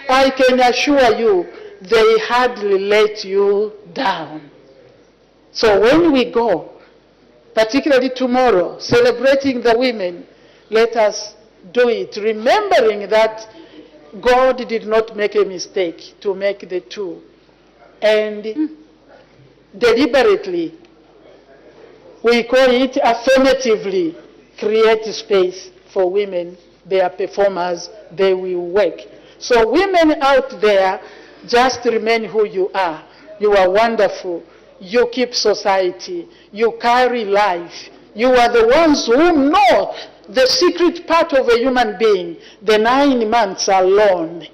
I can assure you, they hardly let you down. So when we go, particularly tomorrow, celebrating the women, let us do it, remembering that God did not make a mistake to make the 2. And deliberately, we call it affirmatively, create space for women. They are performers, they will work. So women out there, just remain who you are. You are wonderful. You keep society. You carry life. You are the ones who know the secret part of a human being. The 9 months alone.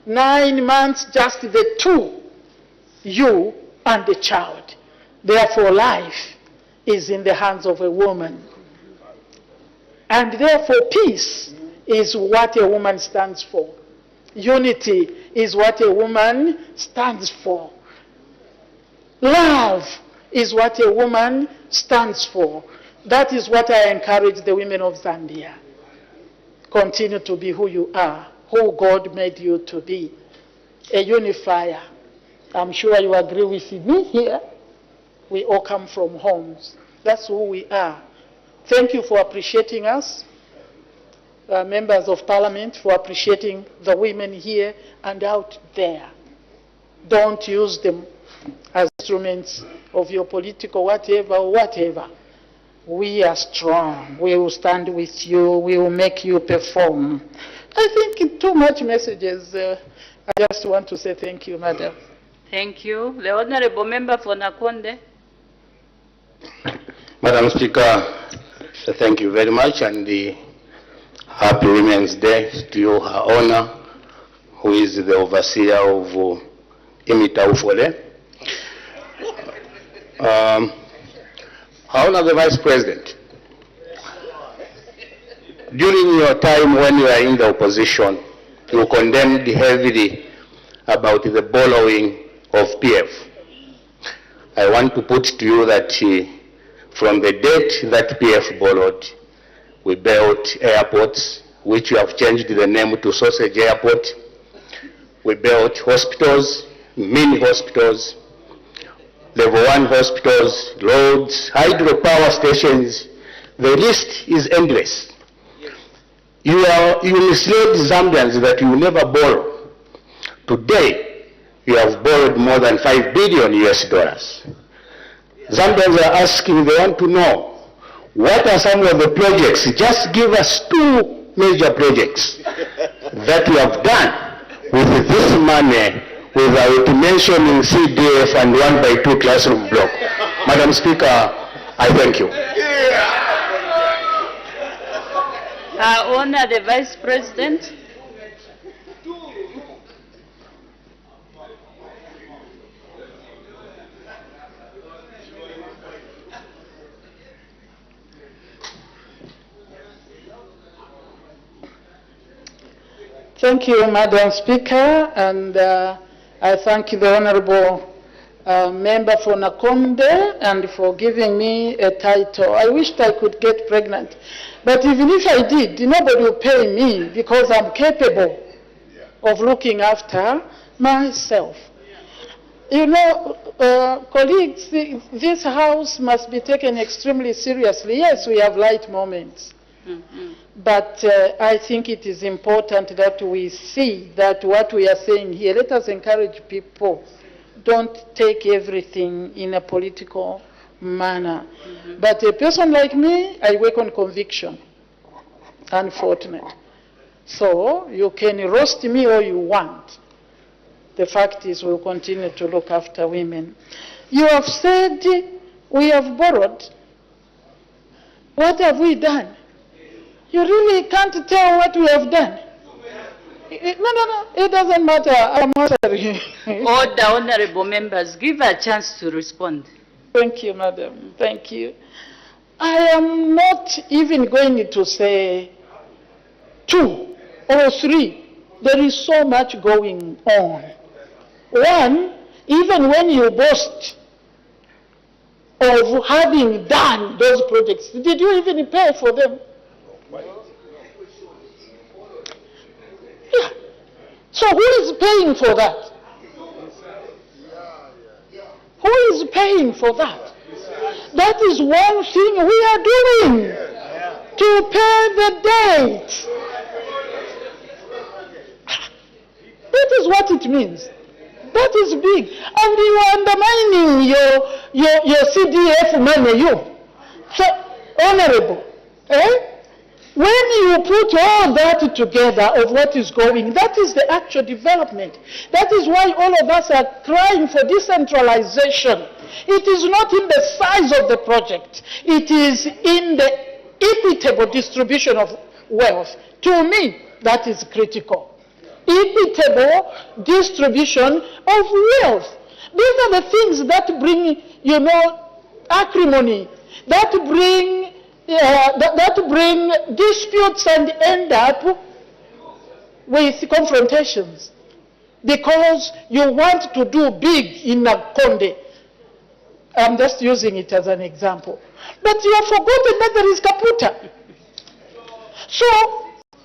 9 months, just the 2, you and the child. Therefore, life is in the hands of a woman. And therefore, peace is what a woman stands for. Unity is what a woman stands for. Love is what a woman stands for. That is what I encourage the women of Zambia. Continue to be who you are, who God made you to be. A unifier. I'm sure you agree with me here. We all come from homes. That's who we are. Thank you for appreciating us. Members of Parliament, for appreciating the women here and out there. Don't use them as instruments of your political whatever. We are strong. We will stand with you. We will make you perform. I think too much messages. I just want to say thank you, Madam. Thank you. The Honorable Member for Nakonde. Madam Speaker, thank you very much, and Happy Women's Day to you, Her Honor, who is the overseer of Imita Ufole. Her Honor the Vice President, during your time when you were in the opposition, you condemned heavily about the borrowing of PF. I want to put to you that from the debt that PF borrowed, we built airports, which we have changed the name to Sausage Airport. We built hospitals, mini hospitals, level 1 hospitals, roads, hydropower stations. The list is endless. You misled Zambians that you will never borrow. Today, you have borrowed more than $5 billion US dollars. Zambians are asking, they want to know, what are some of the projects? Just give us 2 major projects that we have done with this money without mentioning CDF and 1x2 classroom block. Madam Speaker, I thank you. I honor the Vice President. Thank you, Madam Speaker, and I thank the Honourable Member for Nakonde and for giving me a title. I wished I could get pregnant, but even if I did, nobody will pay me because I'm capable of looking after myself. You know, colleagues, this House must be taken extremely seriously. Yes, we have light moments. But I think it is important that we see that what we are saying here, let us encourage people, don't take everything in a political manner. But a person like me, I work on conviction, unfortunately. So you can roast me all you want. The fact is we'll continue to look after women. You have said we have borrowed. What have we done? You really can't tell what we have done. No, it doesn't matter. I'm answering. All the honorable members, give a chance to respond. Thank you, madam. Thank you. I am not even going to say 2 or 3. There is so much going on. 1, even when you boast of having done those projects, did you even pay for them? Yeah. So who is paying for that? Who is paying for that? That is one thing we are doing to pay the debt. That is what it means. That is big. And you are undermining your CDF money, you. So, honorable, when you put all that together of what is going, that is the actual development. That is why all of us are crying for decentralization. It is not in the size of the project. It is in the equitable distribution of wealth. To me, that is critical. Equitable distribution of wealth. These are the things that bring, acrimony, that bring disputes and end up with confrontations. Because you want to do big in Nakonde. I'm just using it as an example. But you have forgotten that there is Kaputa. So,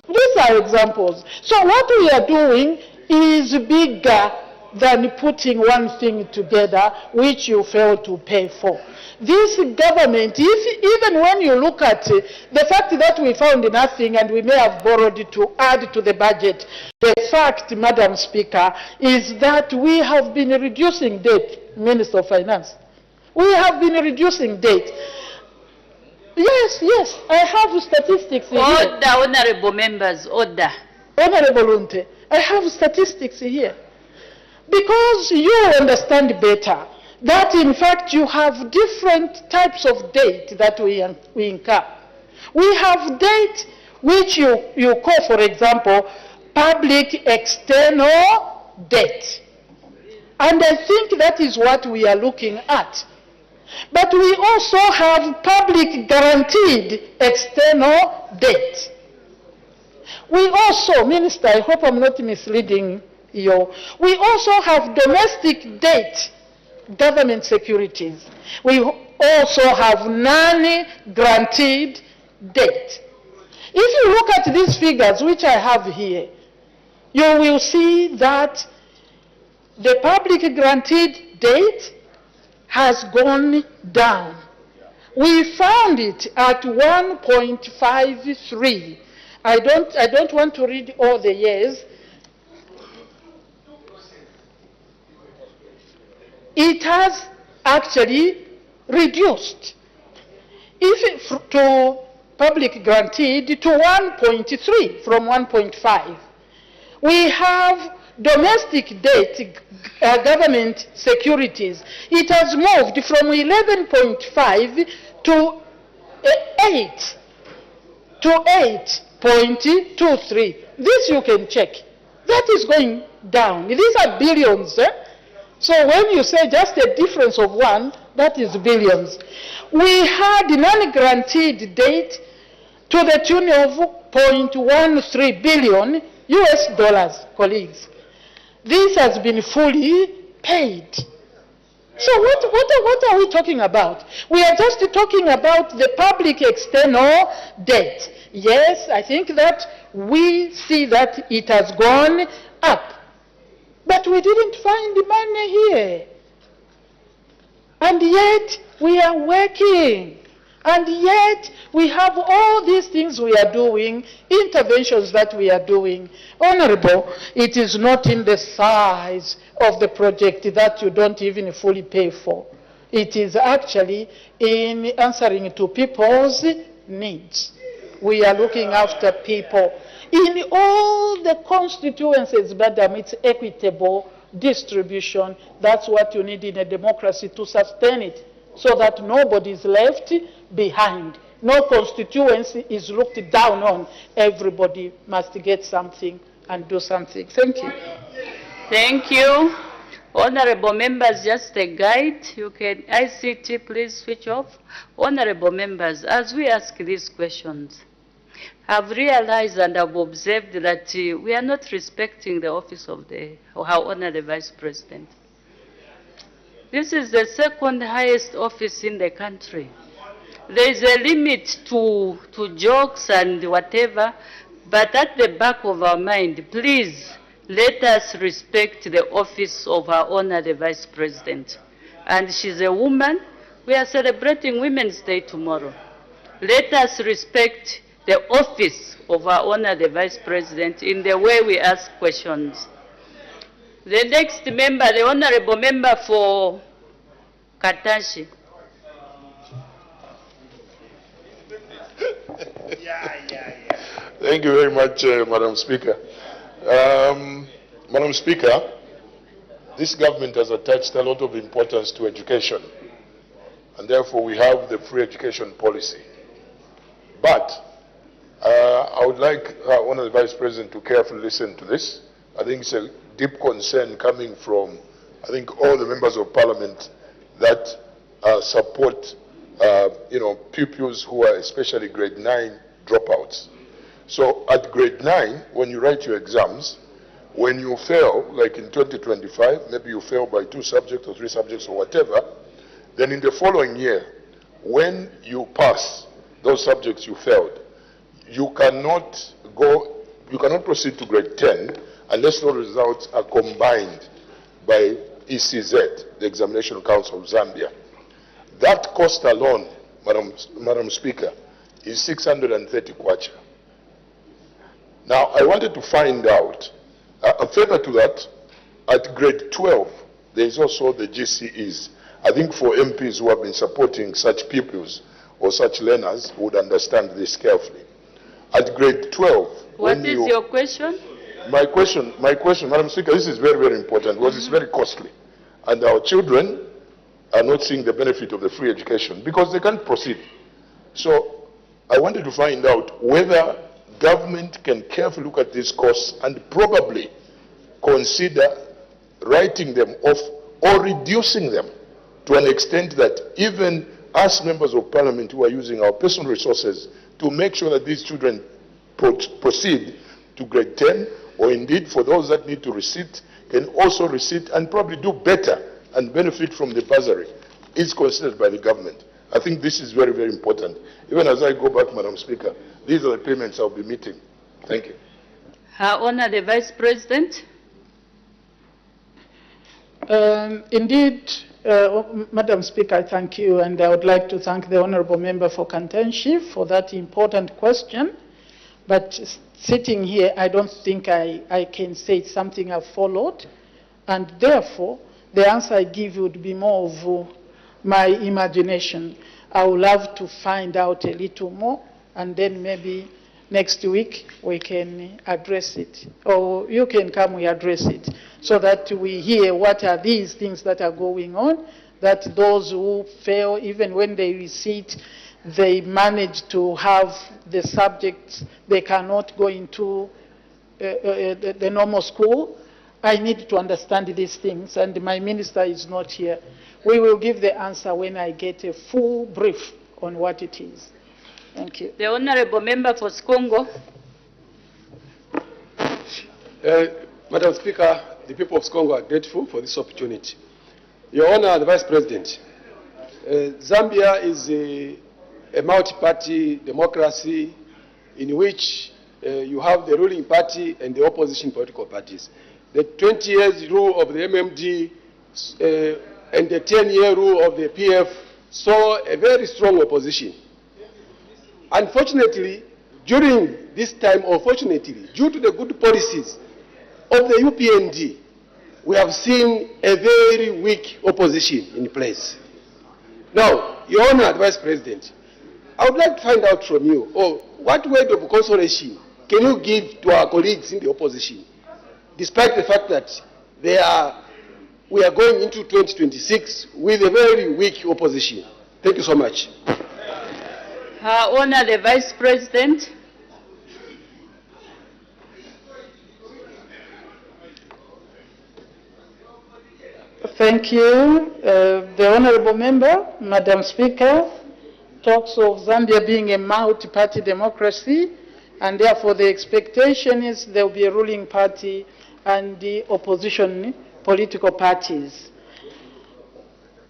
these are examples. So what we are doing is bigger than putting one thing together which you fail to pay for. This government, even when you look at the fact that we found nothing and we may have borrowed to add to the budget, the fact, Madam Speaker, is that we have been reducing debt, Minister of Finance. We have been reducing debt. Yes, I have statistics here. Order, honorable members, order. Honorable Lunte, I have statistics here. Because you understand better that in fact you have different types of debt that we incur. We have debt which you call, for example, public external debt. And I think that is what we are looking at. But we also have public guaranteed external debt. We also, Minister, I hope I'm not misleading you, we also have domestic debt, government securities. We also have non-guaranteed debt. If you look at these figures which I have here, you will see that the public guaranteed debt has gone down. We found it at 1.53. I don't want to read all the years. It has actually reduced. If to public guaranteed to 1.3 from 1.5. We have domestic debt, government securities. It has moved from 11.5 to 8 to 8.23. This you can check. That is going down. These are billions. So when you say just a difference of 1, that is billions. We had non-guaranteed debt to the tune of 0.13 billion US dollars, colleagues. This has been fully paid. So what are we talking about? We are just talking about the public external debt. Yes, I think that we see that it has gone up. But we didn't find the money here. And yet we are working. And yet we have all these things we are doing, interventions that we are doing. Honorable, it is not in the size of the project that you don't even fully pay for. It is actually in answering to people's needs. We are looking after people. In all the constituencies, madam, it's equitable distribution. That's what you need in a democracy to sustain it, so that nobody is left behind. No constituency is looked down on. Everybody must get something and do something. Thank you. Thank you. Honorable members, just a guide. You can, ICT, please switch off. Honorable members, as we ask these questions, I've realized and I've observed that we are not respecting the office of our Honorable Vice President. This is the second highest office in the country. There is a limit to jokes and whatever, but at the back of our mind, please let us respect the office of our Honorable Vice President. And she's a woman. We are celebrating Women's Day tomorrow. Let us respect the office of our Honorable Vice President in the way we ask questions. The next member, the Honorable Member for Katashi. Thank you very much, Madam Speaker. Madam Speaker, this government has attached a lot of importance to education, and therefore we have the free education policy. But I would like Honourable Vice President to carefully listen to this. I think it's a deep concern coming from, I think, all the members of Parliament that support, pupils who are especially grade 9 dropouts. So at grade 9, when you write your exams, when you fail, like in 2025, maybe you fail by 2 subjects or 3 subjects or whatever, then in the following year, when you pass those subjects you failed, you cannot proceed to grade 10 unless those results are combined by ECZ, the Examination Council of Zambia. That cost alone, Madam Speaker, is 630 kwacha. Now, I wanted to find out, further to that, at grade 12, there is also the GCEs. I think for MPs who have been supporting such pupils or such learners would understand this carefully. At grade 12... What is your question? My question, Madam Speaker, this is very, very important because it's very costly. And our children are not seeing the benefit of the free education because they can't proceed. So I wanted to find out whether government can carefully look at these costs and probably consider writing them off or reducing them to an extent that even us members of Parliament who are using our personal resources to make sure that these children proceed to grade 10, or indeed for those that need to receipt, can also receipt and probably do better and benefit from the bursary, is considered by the government. I think this is very, very important. Even as I go back, Madam Speaker, these are the payments I'll be meeting. Thank you. Her Honor, the Vice President. Indeed, Madam Speaker, I thank you, and I would like to thank the Honourable Member for Contention for that important question. But sitting here, I don't think I can say something I've followed, and therefore, the answer I give would be more of my imagination. I would love to find out a little more, and then maybe next week we can address it, or you can come, we address it, so that we hear what are these things that are going on, that those who fail, even when they receive, they manage to have the subjects, they cannot go into the normal school. I need to understand these things, and my minister is not here. We will give the answer when I get a full brief on what it is. Thank you. The Honourable Member for Skongo. Madam Speaker, the people of Skongo are grateful for this opportunity. Your Honor, the Vice President, Zambia is a multi-party democracy in which you have the ruling party and the opposition political parties. The 20 years rule of the MMD and the 10-year rule of the PF saw a very strong opposition. Unfortunately, during this time, or fortunately, due to the good policies of the UPND, we have seen a very weak opposition in place. Now, Your Honor, the Vice President, I would like to find out from you, what word of consolation can you give to our colleagues in the opposition, despite the fact that we are going into 2026 with a very weak opposition? Thank you so much. Her Honor, the Vice President. Thank you. The Honourable Member, Madam Speaker, talks of Zambia being a multi-party democracy, and therefore the expectation is there will be a ruling party and the opposition political parties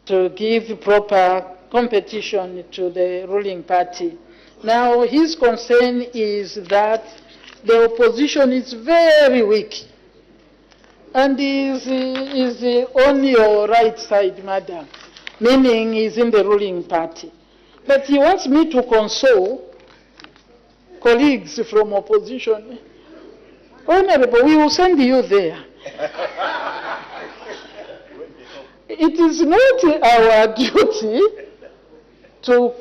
to give proper competition to the ruling party. Now, his concern is that the opposition is very weak and is on your right side, madam, meaning is in the ruling party. But he wants me to console colleagues from opposition. Honorable, we will send you there. It is not our duty to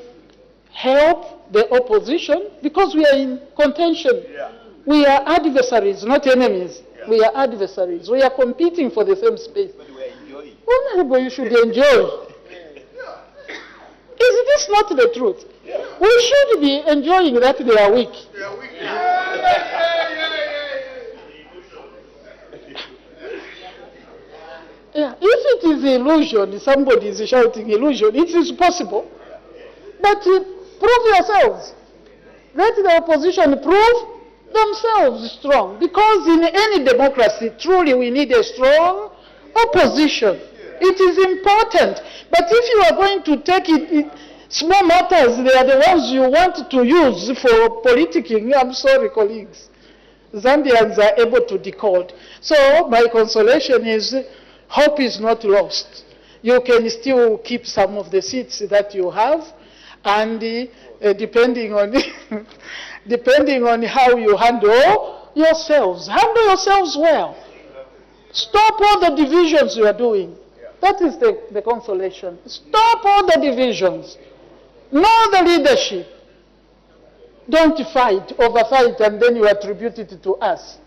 help the opposition because we are in contention. Yeah. We are adversaries, not enemies. Yeah. We are adversaries. We are competing for the same space. But we are enjoying. Honorable, you should enjoy. Is this not the truth? Yeah. We should be enjoying that they are weak. They are weak. Yeah. If it is illusion, somebody is shouting illusion, it is possible. But prove yourselves. Let the opposition prove themselves strong. Because in any democracy, truly we need a strong opposition. It is important. But if you are going to take it, small matters, they are the ones you want to use for politicking. I'm sorry, colleagues. Zambians are able to decode. So my consolation is hope is not lost. You can still keep some of the seats that you have, and depending on depending on how you handle yourselves well. Stop all the divisions you are doing. That is the consolation. Stop all the divisions. Know the leadership. Don't fight, overfight, and then you attribute it to us.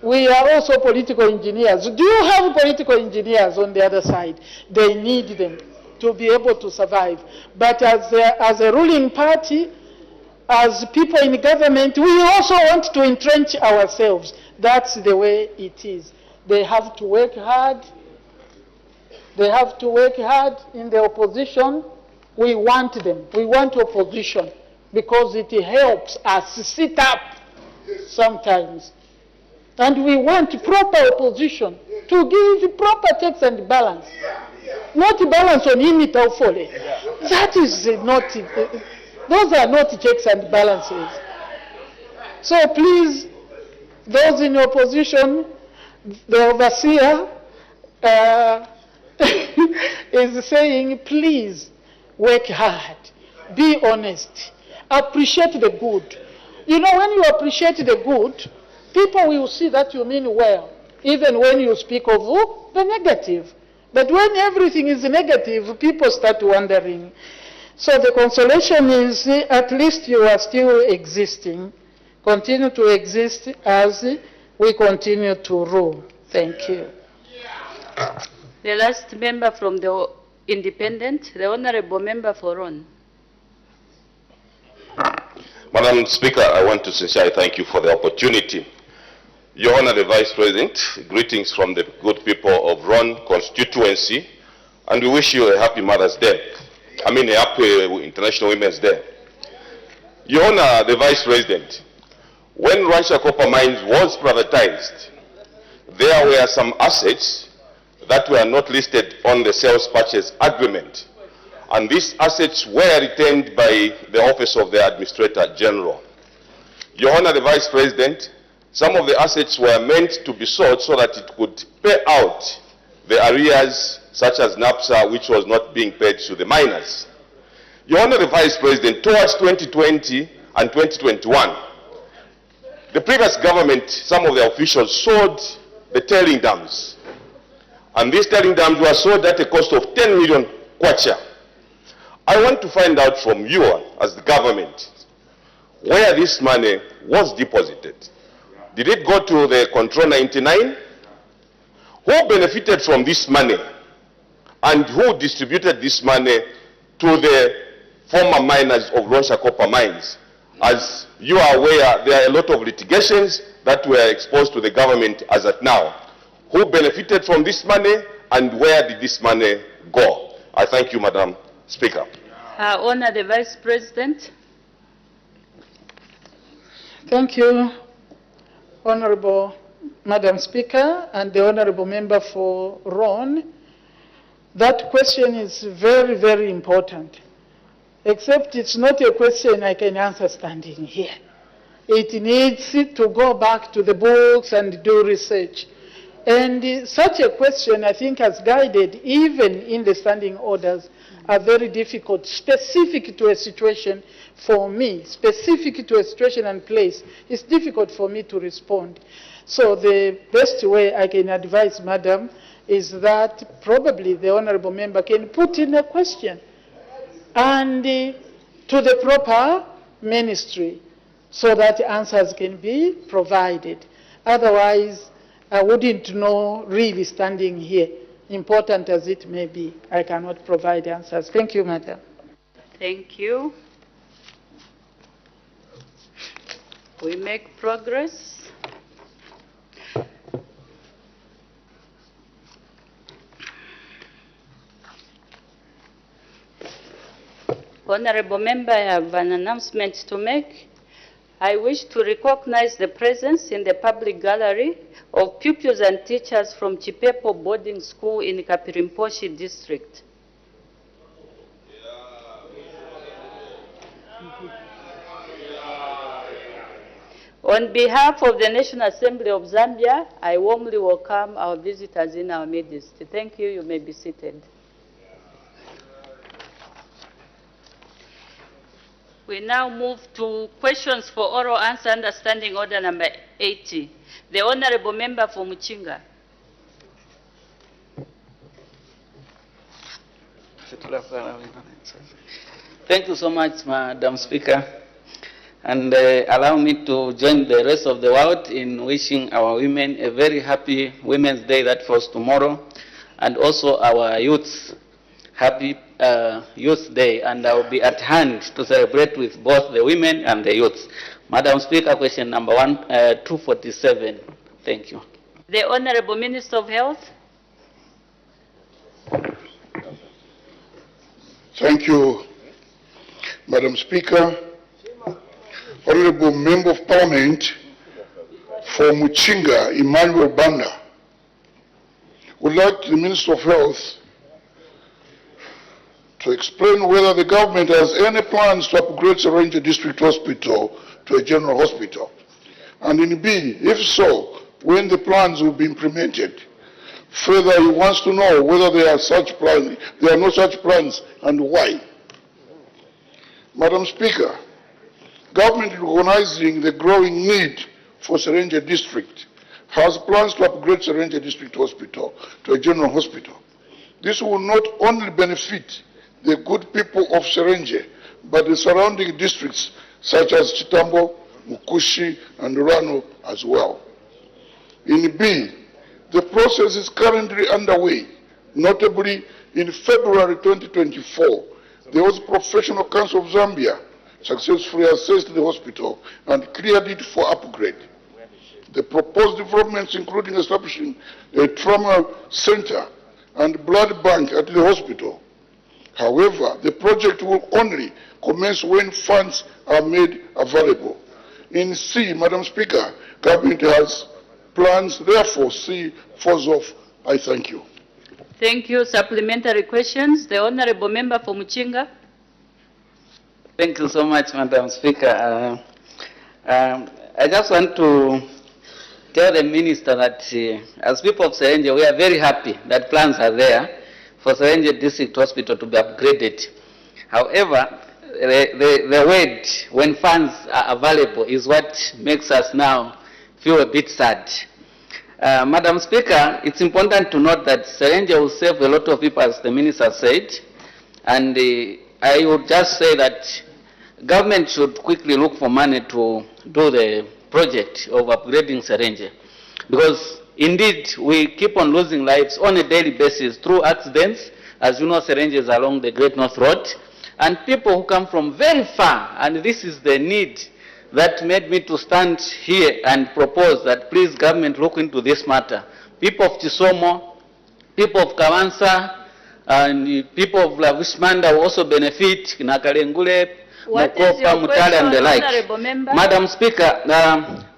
We are also political engineers. Do you have political engineers on the other side? They need them to be able to survive. But as a ruling party, as people in government, we also want to entrench ourselves. That's the way it is. They have to work hard. They have to work hard in the opposition. We want them. We want opposition because it helps us sit up sometimes. And we want proper opposition to give proper checks and balance. not balance on imita ufole. That is not, those are not checks and balances. So please, those in opposition, the overseer is saying, please work hard, be honest, appreciate the good. You know, when you appreciate the good, people will see that you mean well, even when you speak of the negative. But when everything is negative, people start wondering. So the consolation is at least you are still existing. Continue to exist as we continue to rule. Thank you. The last member from the Independent, the Honorable Member for Ron. Madam Speaker, I want to sincerely thank you for the opportunity. Your Honor the Vice President, greetings from the good people of Ron constituency, and we wish you a happy Mother's Day. A happy International Women's Day. Your Honor the Vice President, when Rancha Copper Mines was privatized, there were some assets that were not listed on the sales purchase agreement. And these assets were retained by the Office of the Administrator General. Your Honor the Vice President, some of the assets were meant to be sold so that it could pay out the arrears such as NAPSA, which was not being paid to the miners. Your Honor the Vice President, towards 2020 and 2021, the previous government, some of the officials sold the tailing dams. And these tailing dams were sold at a cost of 10 million kwacha. I want to find out from you as the government where this money was deposited. Did it go to the Control 99? Who benefited from this money? And who distributed this money to the former miners of Rancha Copper Mines? As you are aware, there are a lot of litigations that were exposed to the government as at now. Who benefited from this money and where did this money go? I thank you, Madam Speaker. Honor the Vice President. Thank you, Honorable Madam Speaker and the Honorable Member for Ron. That question is very, very important, except it's not a question I can answer standing here. It needs to go back to the books and do research. And such a question, I think, has guided, even in the standing orders, are very difficult, specific to a situation for me, specific to a situation and place. It's difficult for me to respond. So the best way I can advise, Madam, is that probably the Honorable Member can put in a question and to the proper ministry so that answers can be provided. Otherwise, I wouldn't know really standing here, important as it may be. I cannot provide answers. Thank you, Madam. Thank you. We make progress. Honorable Member, I have an announcement to make. I wish to recognize the presence in the public gallery of pupils and teachers from Chipepo Boarding School in Kapirimposhi District. On behalf of the National Assembly of Zambia, I warmly welcome our visitors in our midst. Thank you. You may be seated. We now move to questions for oral answer under Standing Order number 80. The Honorable Member for Muchinga. Thank you so much, Madam Speaker. And allow me to join the rest of the world in wishing our women a very happy Women's Day that falls tomorrow, and also our youths happy Youth Day, and I will be at hand to celebrate with both the women and the youths. Madam Speaker, question number 247. Thank you. The Honorable Minister of Health. Thank you, Madam Speaker. Honorable Member of Parliament for Muchinga, Emmanuel Banda, would like the Minister of Health to explain whether the government has any plans to upgrade Serenje District Hospital to a general hospital. And in B, if so, when the plans will be implemented. Further, he wants to know whether there are no such plans and why. Madam Speaker, government recognizing the growing need for Serenje District has plans to upgrade Serenje District Hospital to a general hospital. This will not only benefit the good people of Serenje, but the surrounding districts such as Chitambo, Mukushi, and Rano as well. In B, the process is currently underway. Notably, in February 2024, there was Professional Council of Zambia successfully assessed the hospital and cleared it for upgrade. The proposed developments, including establishing a trauma center and blood bank at the hospital. However, the project will only commence when funds are made available. In C, Madam Speaker, government has plans, therefore C falls off. I thank you. Thank you. Supplementary questions. The Honorable Member for Muchinga. Thank you so much, Madam Speaker. I just want to tell the Minister that as people of Serenje, we are very happy that plans are there for Serenje District Hospital to be upgraded. However, the word when funds are available is what makes us now feel a bit sad. Madam Speaker, it's important to note that Serenje will save a lot of people, as the Minister said, and I would just say that government should quickly look for money to do the project of upgrading Serenje, because indeed we keep on losing lives on a daily basis through accidents. As you know, Serenje is along the Great North Road, and people who come from very far, and this is the need that made me to stand here and propose that please government look into this matter. People of Chisomo, people of Kawansa, and people of Lavishmanda will also benefit, Nakalengule, Mokopa, Mutale, and the like. Madam Speaker,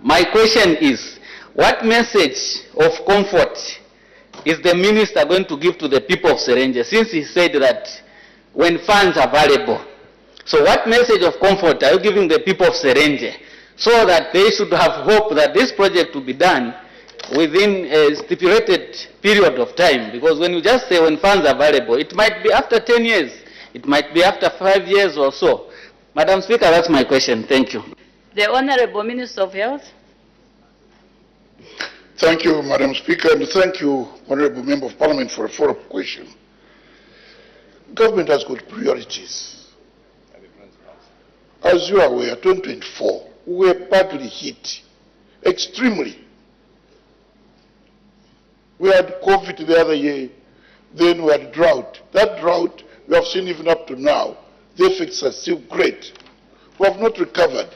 my question is, what message of comfort is the Minister going to give to the people of Serenje, since he said that when funds are available? So what message of comfort are you giving the people of Serenje so that they should have hope that this project will be done within a stipulated period of time? Because when you just say when funds are available, it might be after 10 years, it might be after 5 years or so. Madam Speaker, that's my question. Thank you. The Honorable Minister of Health. Thank you, Madam Speaker, and thank you, Honorable Member of Parliament, for a follow-up question. Government has got priorities. As you are aware, 2024, we were badly hit, extremely. We had COVID the other year, then we had drought. That drought, we have seen even up to now, the effects are still great. We have not recovered.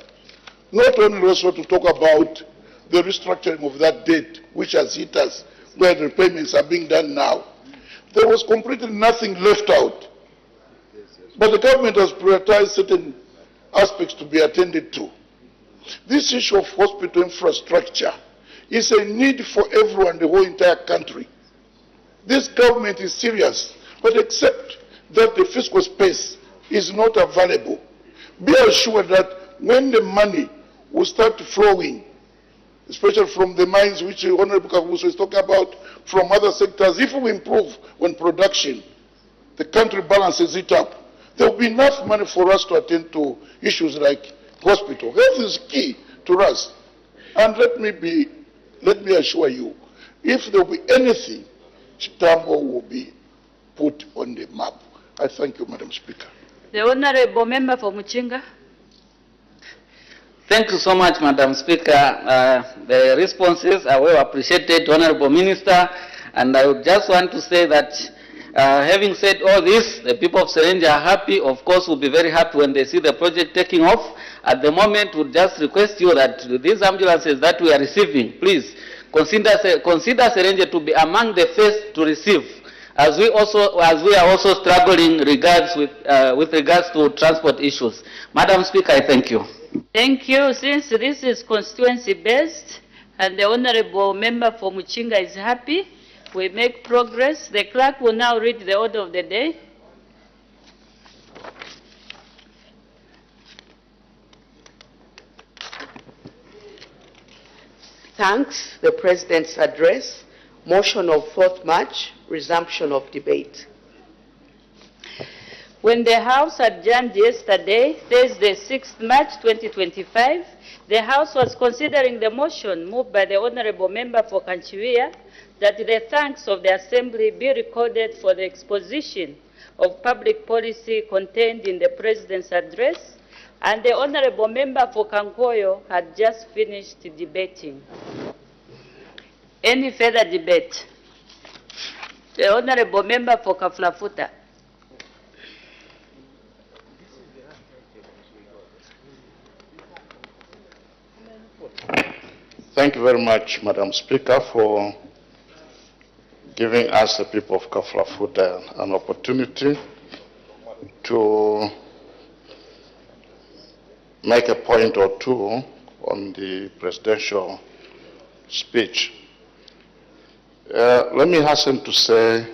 Not only also to talk about the restructuring of that debt, which has hit us, where the repayments are being done now. There was completely nothing left out. But the government has prioritized certain aspects to be attended to. This issue of hospital infrastructure is a need for everyone, the whole entire country. This government is serious, but except that the fiscal space is not available, be assured that when the money will start flowing, especially from the mines which Honorable Kavuso is talking about, from other sectors, if we improve on production, the country balances it up. There will be enough money for us to attend to issues like hospital. Health is key to us. And let me assure you, if there will be anything, Chitambo will be put on the map. I thank you, Madam Speaker. The Honorable Member for Muchinga. Thank you so much, Madam Speaker. The responses are well appreciated, Honorable Minister, and I would just want to say that having said all this, the people of Serenje are happy. Of course, will be very happy when they see the project taking off. At the moment, we just request you that these ambulances that we are receiving, please consider Serenje to be among the first to receive, as we are also struggling with regards to transport issues. Madam Speaker, I thank you. Thank you. Since this is constituency-based and the Honorable Member for Muchinga is happy, we make progress. The clerk will now read the order of the day. thanks, the President's address, motion of 4th March, resumption of debate. When the House adjourned yesterday, Thursday, 6th March 2025, the House was considering the motion moved by the Honorable Member for Kanchiwia that the thanks of the Assembly be recorded for the exposition of public policy contained in the President's address, and the Honorable Member for Kankoyo had just finished debating. Any further debate? The Honorable Member for Kaflafuta. Thank you very much, Madam Speaker, for giving us, the people of Kaflafuta, an opportunity to make a point or two on the presidential speech. Let me hasten to say,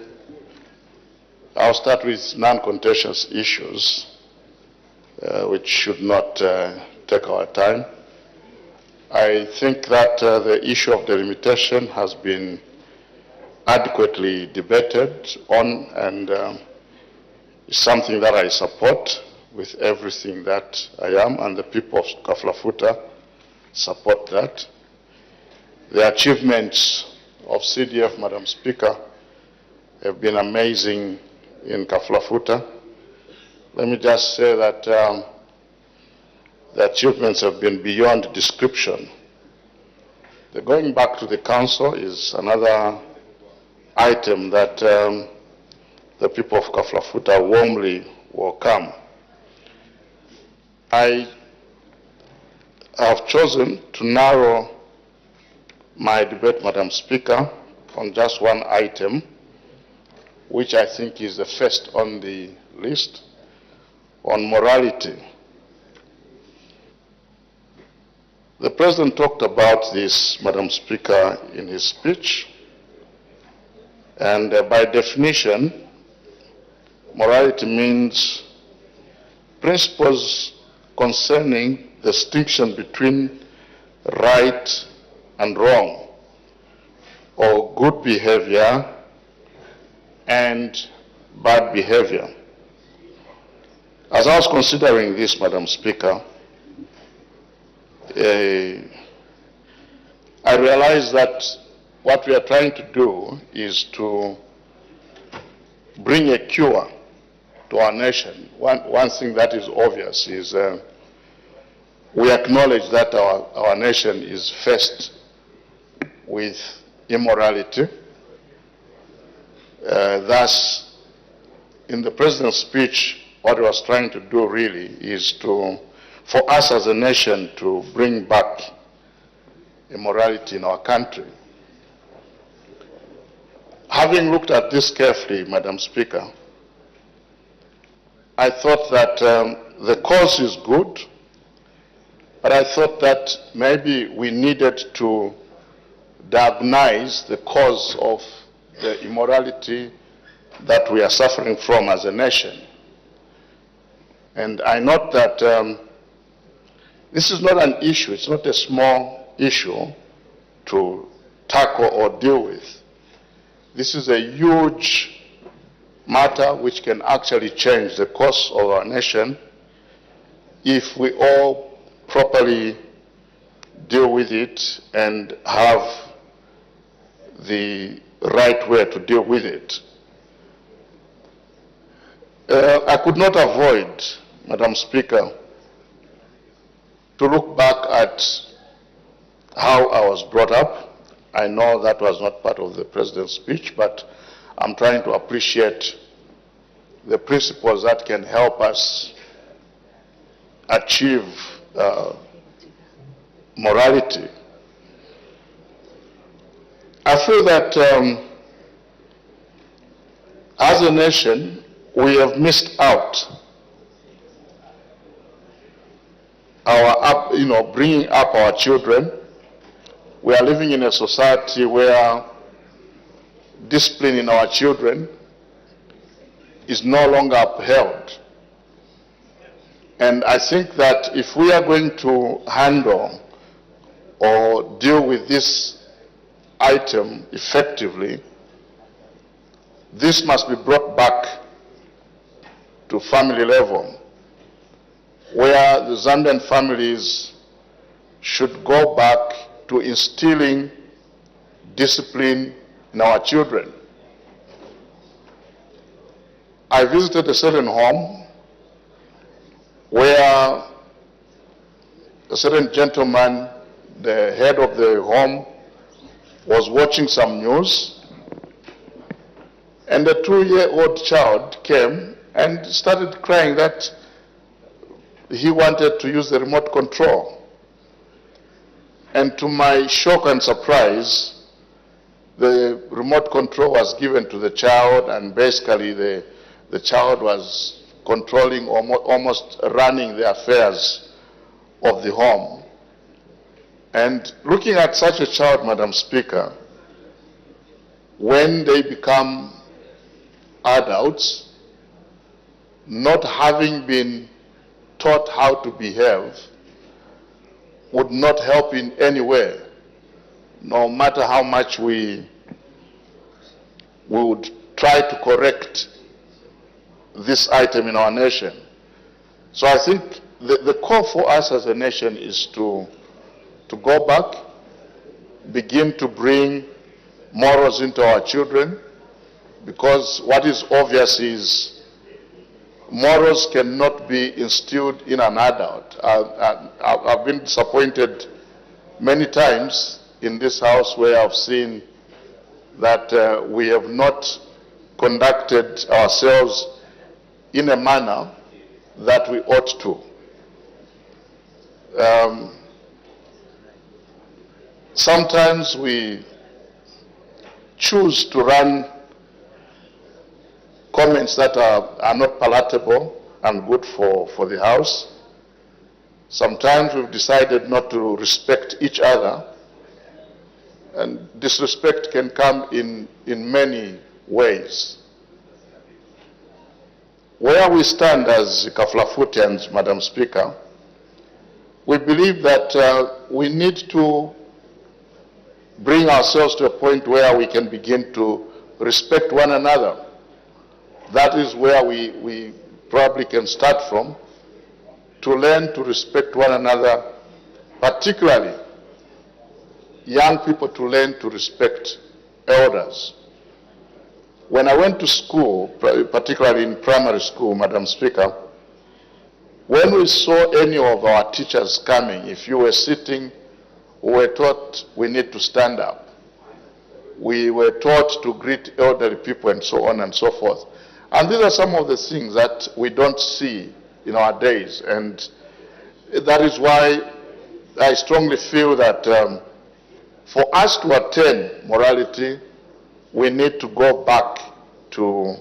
I'll start with non-contentious issues, which should not take our time. I think that the issue of delimitation has been adequately debated on, and is something that I support with everything that I am, and the people of Kaflafuta support that. The achievements of CDF, Madam Speaker, have been amazing in Kaflafuta. Let me just say that the achievements have been beyond description. The going back to the council is another item that the people of Kaflafuta warmly welcome. I have chosen to narrow my debate, Madam Speaker, on just one item, which I think is the first on the list, on morality. The President talked about this, Madam Speaker, in his speech, and by definition, morality means principles concerning the distinction between right and wrong, or good behavior and bad behavior. As I was considering this, Madam Speaker, I realized that what we are trying to do is to bring a cure to our nation. One thing that is obvious is we acknowledge that our nation is faced with immorality. Thus, in the President's speech, what he was trying to do really is for us as a nation to bring back immorality in our country. Having looked at this carefully, Madam Speaker, I thought that the cause is good, but I thought that maybe we needed to diagnose the cause of the immorality that we are suffering from as a nation. And I note that this is not an issue, it's not a small issue to tackle or deal with. This is a huge matter which can actually change the course of our nation if we all properly deal with it and have the right way to deal with it. I could not avoid, Madam Speaker, to look back at how I was brought up. I know that was not part of the President's speech, but I'm trying to appreciate the principles that can help us achieve morality. I feel that as a nation, we have missed out bringing up our children. We are living in a society where discipline in our children is no longer upheld. And I think that if we are going to handle or deal with this item effectively, this must be brought back to family level, where the Zambian families should go back to instilling discipline in our children. I visited a certain home where a certain gentleman, the head of the home, was watching some news, and a 2-year-old child came and started crying that he wanted to use the remote control. And to my shock and surprise, the remote control was given to the child, and basically the child was controlling, almost running the affairs of the home. And looking at such a child, Madam Speaker, when they become adults, not having been taught how to behave, would not help in any way, no matter how much we would try to correct this item in our nation. So I think the call for us as a nation is to go back, begin to bring morals into our children, because what is obvious is morals cannot be instilled in an adult. I've been disappointed many times in this house where I've seen that we have not conducted ourselves in a manner that we ought to. Sometimes we choose to run comments that are not palatable and good for the House. Sometimes we've decided not to respect each other, and disrespect can come in many ways. Where we stand as Kaflafutians, Madam Speaker, we believe that we need to bring ourselves to a point where we can begin to respect one another. That is where we probably can start from, to learn to respect one another, particularly young people to learn to respect elders. When I went to school, particularly in primary school, Madam Speaker, when we saw any of our teachers coming, if you were sitting, we were taught we need to stand up. We were taught to greet elderly people and so on and so forth. And these are some of the things that we don't see in our days. And that is why I strongly feel that for us to attain morality, we need to go back to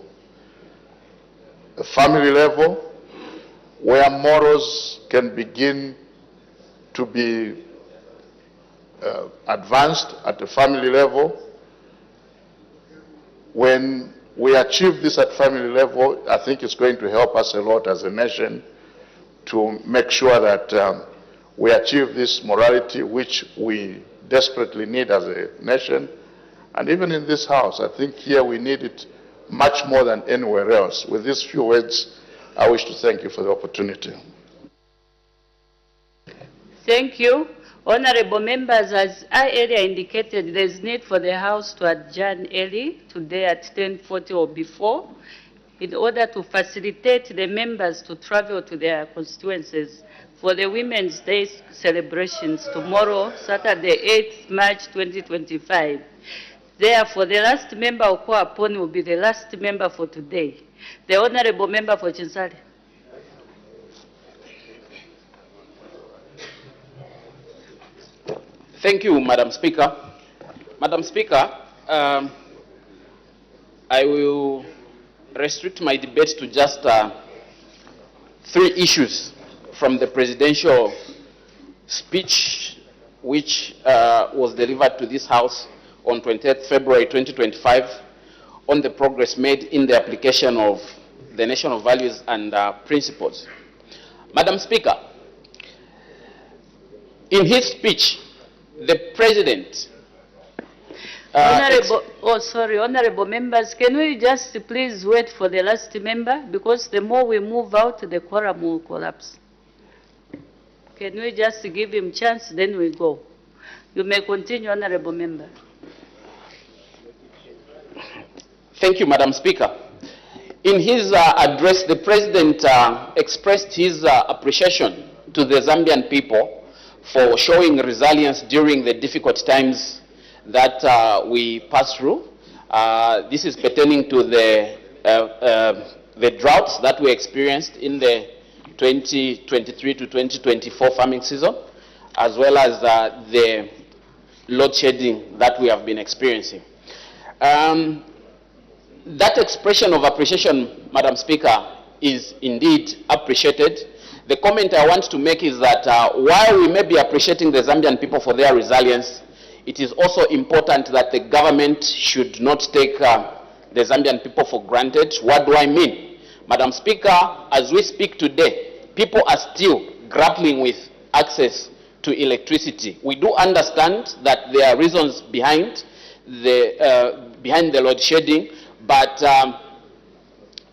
a family level where morals can begin to be advanced at the family level. When we achieve this at family level, I think it's going to help us a lot as a nation to make sure that we achieve this morality which we desperately need as a nation. And even in this House, I think here we need it much more than anywhere else. With these few words, I wish to thank you for the opportunity. Thank you. Honorable members, as I earlier indicated, there is need for the House to adjourn early, today at 10:40 or before, in order to facilitate the members to travel to their constituencies for the Women's Day celebrations tomorrow, Saturday, 8th March 2025. Therefore, the last member who call upon will be the last member for today. The Honorable Member for Chinsali. Thank you, Madam Speaker. Madam Speaker, I will restrict my debate to just 3 issues from the presidential speech which was delivered to this House on 28th February 2025 on the progress made in the application of the national values and principles. Madam Speaker, in his speech, the President. Honorable members, can we just please wait for the last member? Because the more we move out, the quorum will collapse. Can we just give him chance, then we go? You may continue, Honorable Member. Thank you, Madam Speaker. In his address, the President expressed his appreciation to the Zambian people for showing resilience during the difficult times that we passed through. This is pertaining to the droughts that we experienced in the 2023 to 2024 farming season, as well as the load shedding that we have been experiencing. That expression of appreciation, Madam Speaker, is indeed appreciated. The comment I want to make is that while we may be appreciating the Zambian people for their resilience, it is also important that the government should not take the Zambian people for granted. What do I mean? Madam Speaker, as we speak today, people are still grappling with access to electricity. We do understand that there are reasons behind the load shedding, but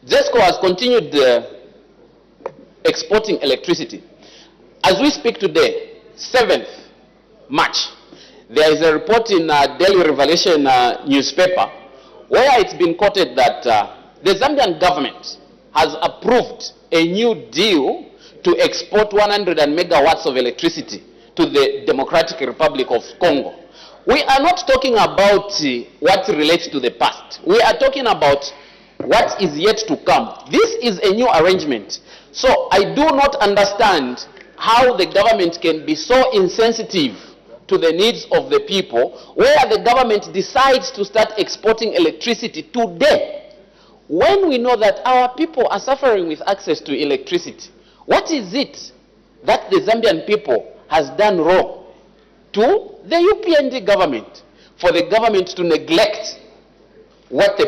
ZESCO has continued exporting electricity. As we speak today, 7th March, there is a report in Daily Revelation newspaper where it's been quoted that the Zambian government has approved a new deal to export 100 megawatts of electricity to the Democratic Republic of Congo. We are not talking about what relates to the past. We are talking about what is yet to come. This is a new arrangement. So I do not understand how the government can be so insensitive to the needs of the people, where the government decides to start exporting electricity today, when we know that our people are suffering with access to electricity. What is it that the Zambian people has done wrong to the UPND government for the government to neglect what the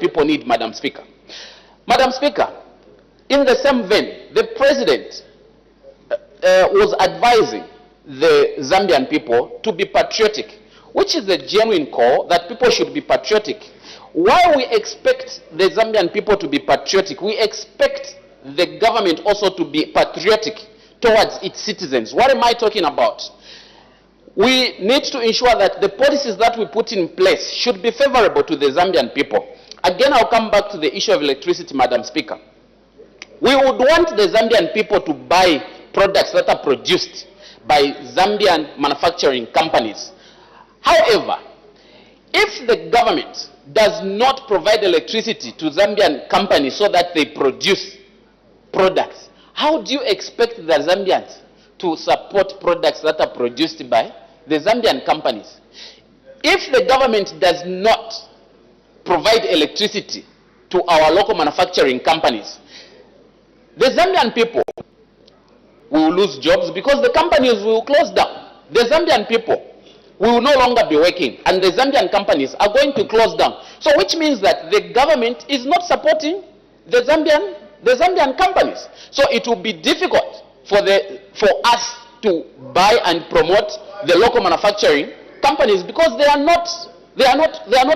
people need, Madam Speaker? Madam Speaker, in the same vein, the President was advising the Zambian people to be patriotic, which is a genuine call that people should be patriotic. While we expect the Zambian people to be patriotic, we expect the government also to be patriotic towards its citizens. What am I talking about? We need to ensure that the policies that we put in place should be favorable to the Zambian people. Again, I'll come back to the issue of electricity, Madam Speaker. We would want the Zambian people to buy products that are produced by Zambian manufacturing companies. However, if the government does not provide electricity to Zambian companies so that they produce products, how do you expect the Zambians to support products that are produced by the Zambian companies? If the government does not provide electricity to our local manufacturing companies, the Zambian people will lose jobs because the companies will close down. The Zambian people will no longer be working, and the Zambian companies are going to close down. So which means that the government is not supporting the Zambian companies. So it will be difficult for us to buy and promote the local manufacturing companies because they are not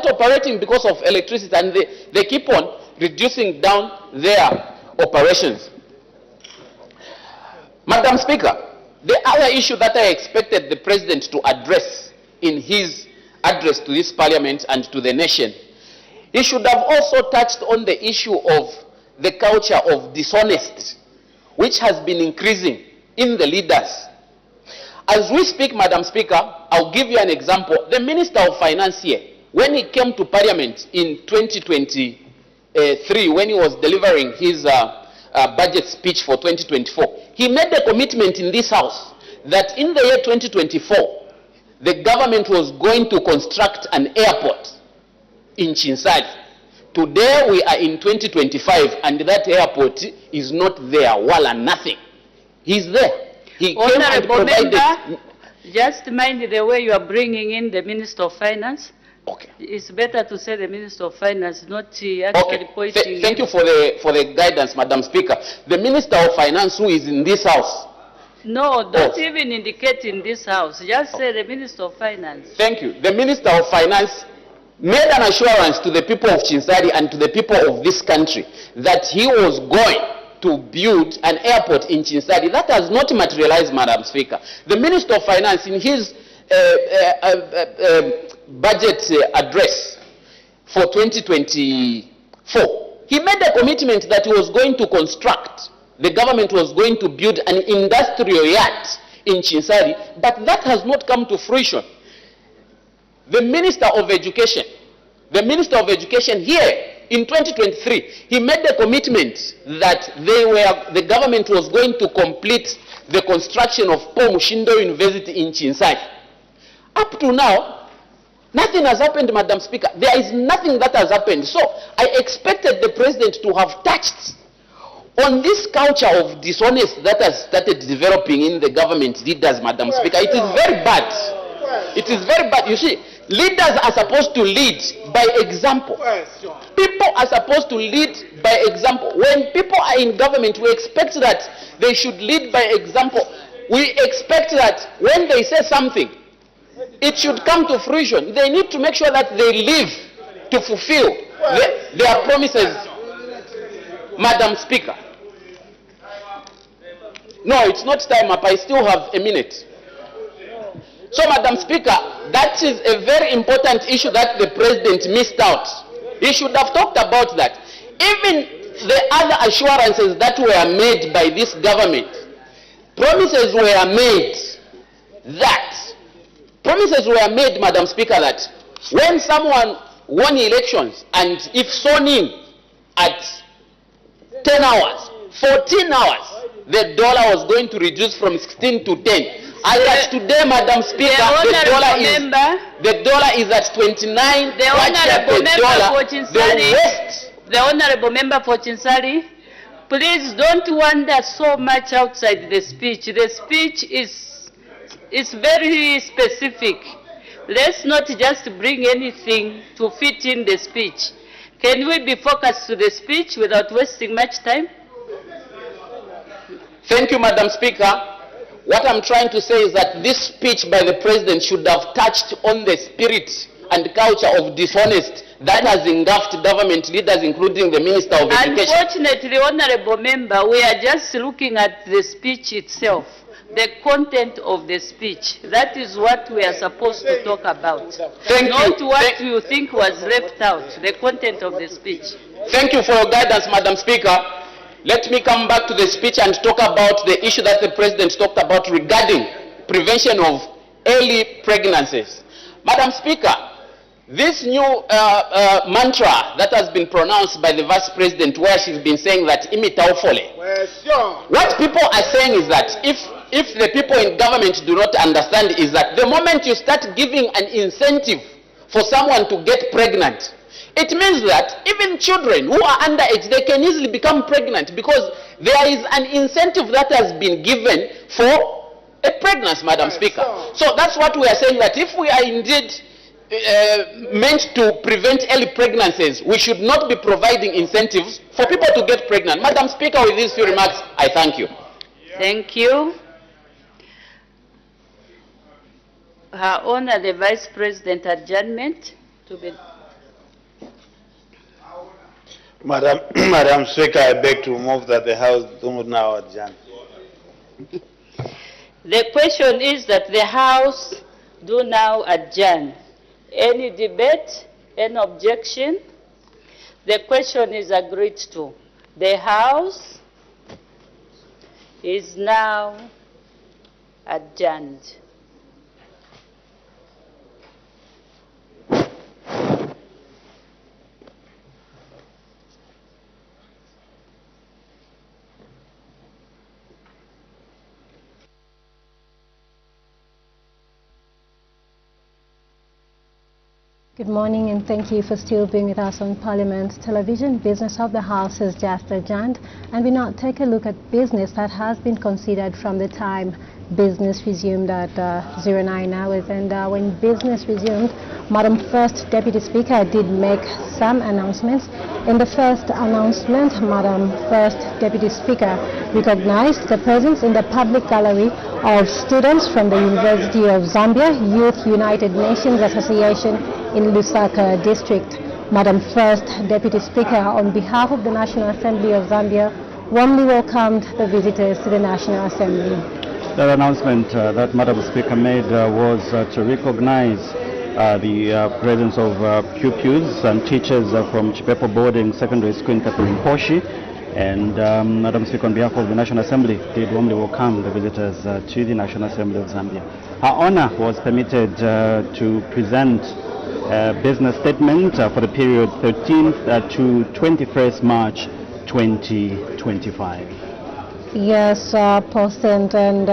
operating because of electricity, and they keep on reducing down their operations. Madam Speaker, the other issue that I expected the President to address in his address to this Parliament and to the nation, he should have also touched on the issue of the culture of dishonesty, which has been increasing in the leaders. As we speak, Madam Speaker, I'll give you an example. The Minister of Finance here, when he came to Parliament in 2023, when he was delivering his budget speech for 2024, he made a commitment in this House that in the year 2024, the government was going to construct an airport in Chinsali. Today we are in 2025 and that airport is not there, wala nothing. He's there. He came and provided. Member, just mind the way you are bringing in the Minister of Finance. Okay. It's better to say the Minister of Finance, not actually pointing. Thank you for the guidance, Madam Speaker. The Minister of Finance, who is in this House, No, don't even indicate in this house. Just say the Minister of Finance. Thank you. The Minister of Finance made an assurance to the people of Chinsari and to the people of this country that he was going to build an airport in Chinsari. That has not materialized, Madam Speaker. The Minister of Finance, in his budget address for 2024, he made a commitment that he was going to construct, the government was going to build an industrial yard in Chinsari, but that has not come to fruition. The Minister of Education here in 2023, he made the commitment that the government was going to complete the construction of Paul Mushindo University in Chinsari. Up to now, nothing has happened, Madam Speaker. There is nothing that has happened. So I expected the President to have touched on this culture of dishonest that has started developing in the government leaders, Madam Speaker. It is very bad. It is very bad. You see, leaders are supposed to lead by example. People are supposed to lead by example. When people are in government, we expect that they should lead by example. We expect that when they say something, it should come to fruition. They need to make sure that they live to fulfill their promises, Madam Speaker. No, it's not time up. I still have a minute. So, Madam Speaker, that is a very important issue that the President missed out. He should have talked about that. Even the other assurances that were made by this government, promises were made, Madam Speaker, that when someone won elections and if sworn in at 10 hours, 14 hours, the dollar was going to reduce from 16 to 10. As today, Madam Speaker, the dollar is at 29. The Honorable Member for Chinsari, please don't wander so much outside the speech. The speech is very specific. Let's not just bring anything to fit in the speech. Can we be focused to the speech without wasting much time? Thank you, Madam Speaker. What I'm trying to say is that this speech by the President should have touched on the spirit and culture of dishonest that has engulfed government leaders, including the Minister of Education. Unfortunately, Honorable Member, we are just looking at the speech itself, the content of the speech. That is what we are supposed to talk about. Not what you think was left out, the content of the speech. Thank you for your guidance, Madam Speaker. Let me come back to the speech and talk about the issue that the President talked about regarding prevention of early pregnancies. Madam Speaker, this new mantra that has been pronounced by the Vice President, where she's been saying that imitaufole. What people are saying is that if the people in government do not understand is that the moment you start giving an incentive for someone to get pregnant, it means that even children who are underage, they can easily become pregnant because there is an incentive that has been given for a pregnancy, Madam Speaker. So that's what we are saying, that if we are indeed meant to prevent early pregnancies, we should not be providing incentives for people to get pregnant. Madam Speaker, with these few remarks, I thank you. Thank you. Her Honor, the Vice President, adjournment to be... Madam Speaker, I beg to move that the House do now adjourn. The question is that the House do now adjourn. Any debate? Any objection? The question is agreed to. The House is now adjourned. Good morning and thank you for still being with us on Parliament Television. Business of the House is just adjourned, and we now take a look at business that has been considered from the time business resumed at 09 hours. And when business resumed, Madam First Deputy Speaker did make some announcements. In the first announcement, Madam First Deputy Speaker recognized the presence in the public gallery of students from the University of Zambia Youth United Nations Association in Lusaka District. Madam First Deputy Speaker, on behalf of the National Assembly of Zambia, warmly welcomed the visitors to the National Assembly. The announcement that Madam Speaker made was to recognize the presence of pupils and teachers from Chipepo Boarding Secondary School in Kapirimposhi. And Madam Speaker, on behalf of the National Assembly, did warmly welcome the visitors to the National Assembly of Zambia. Her Honor was permitted to present a business statement for the period 13th to 21st March 2025. Yes, President, and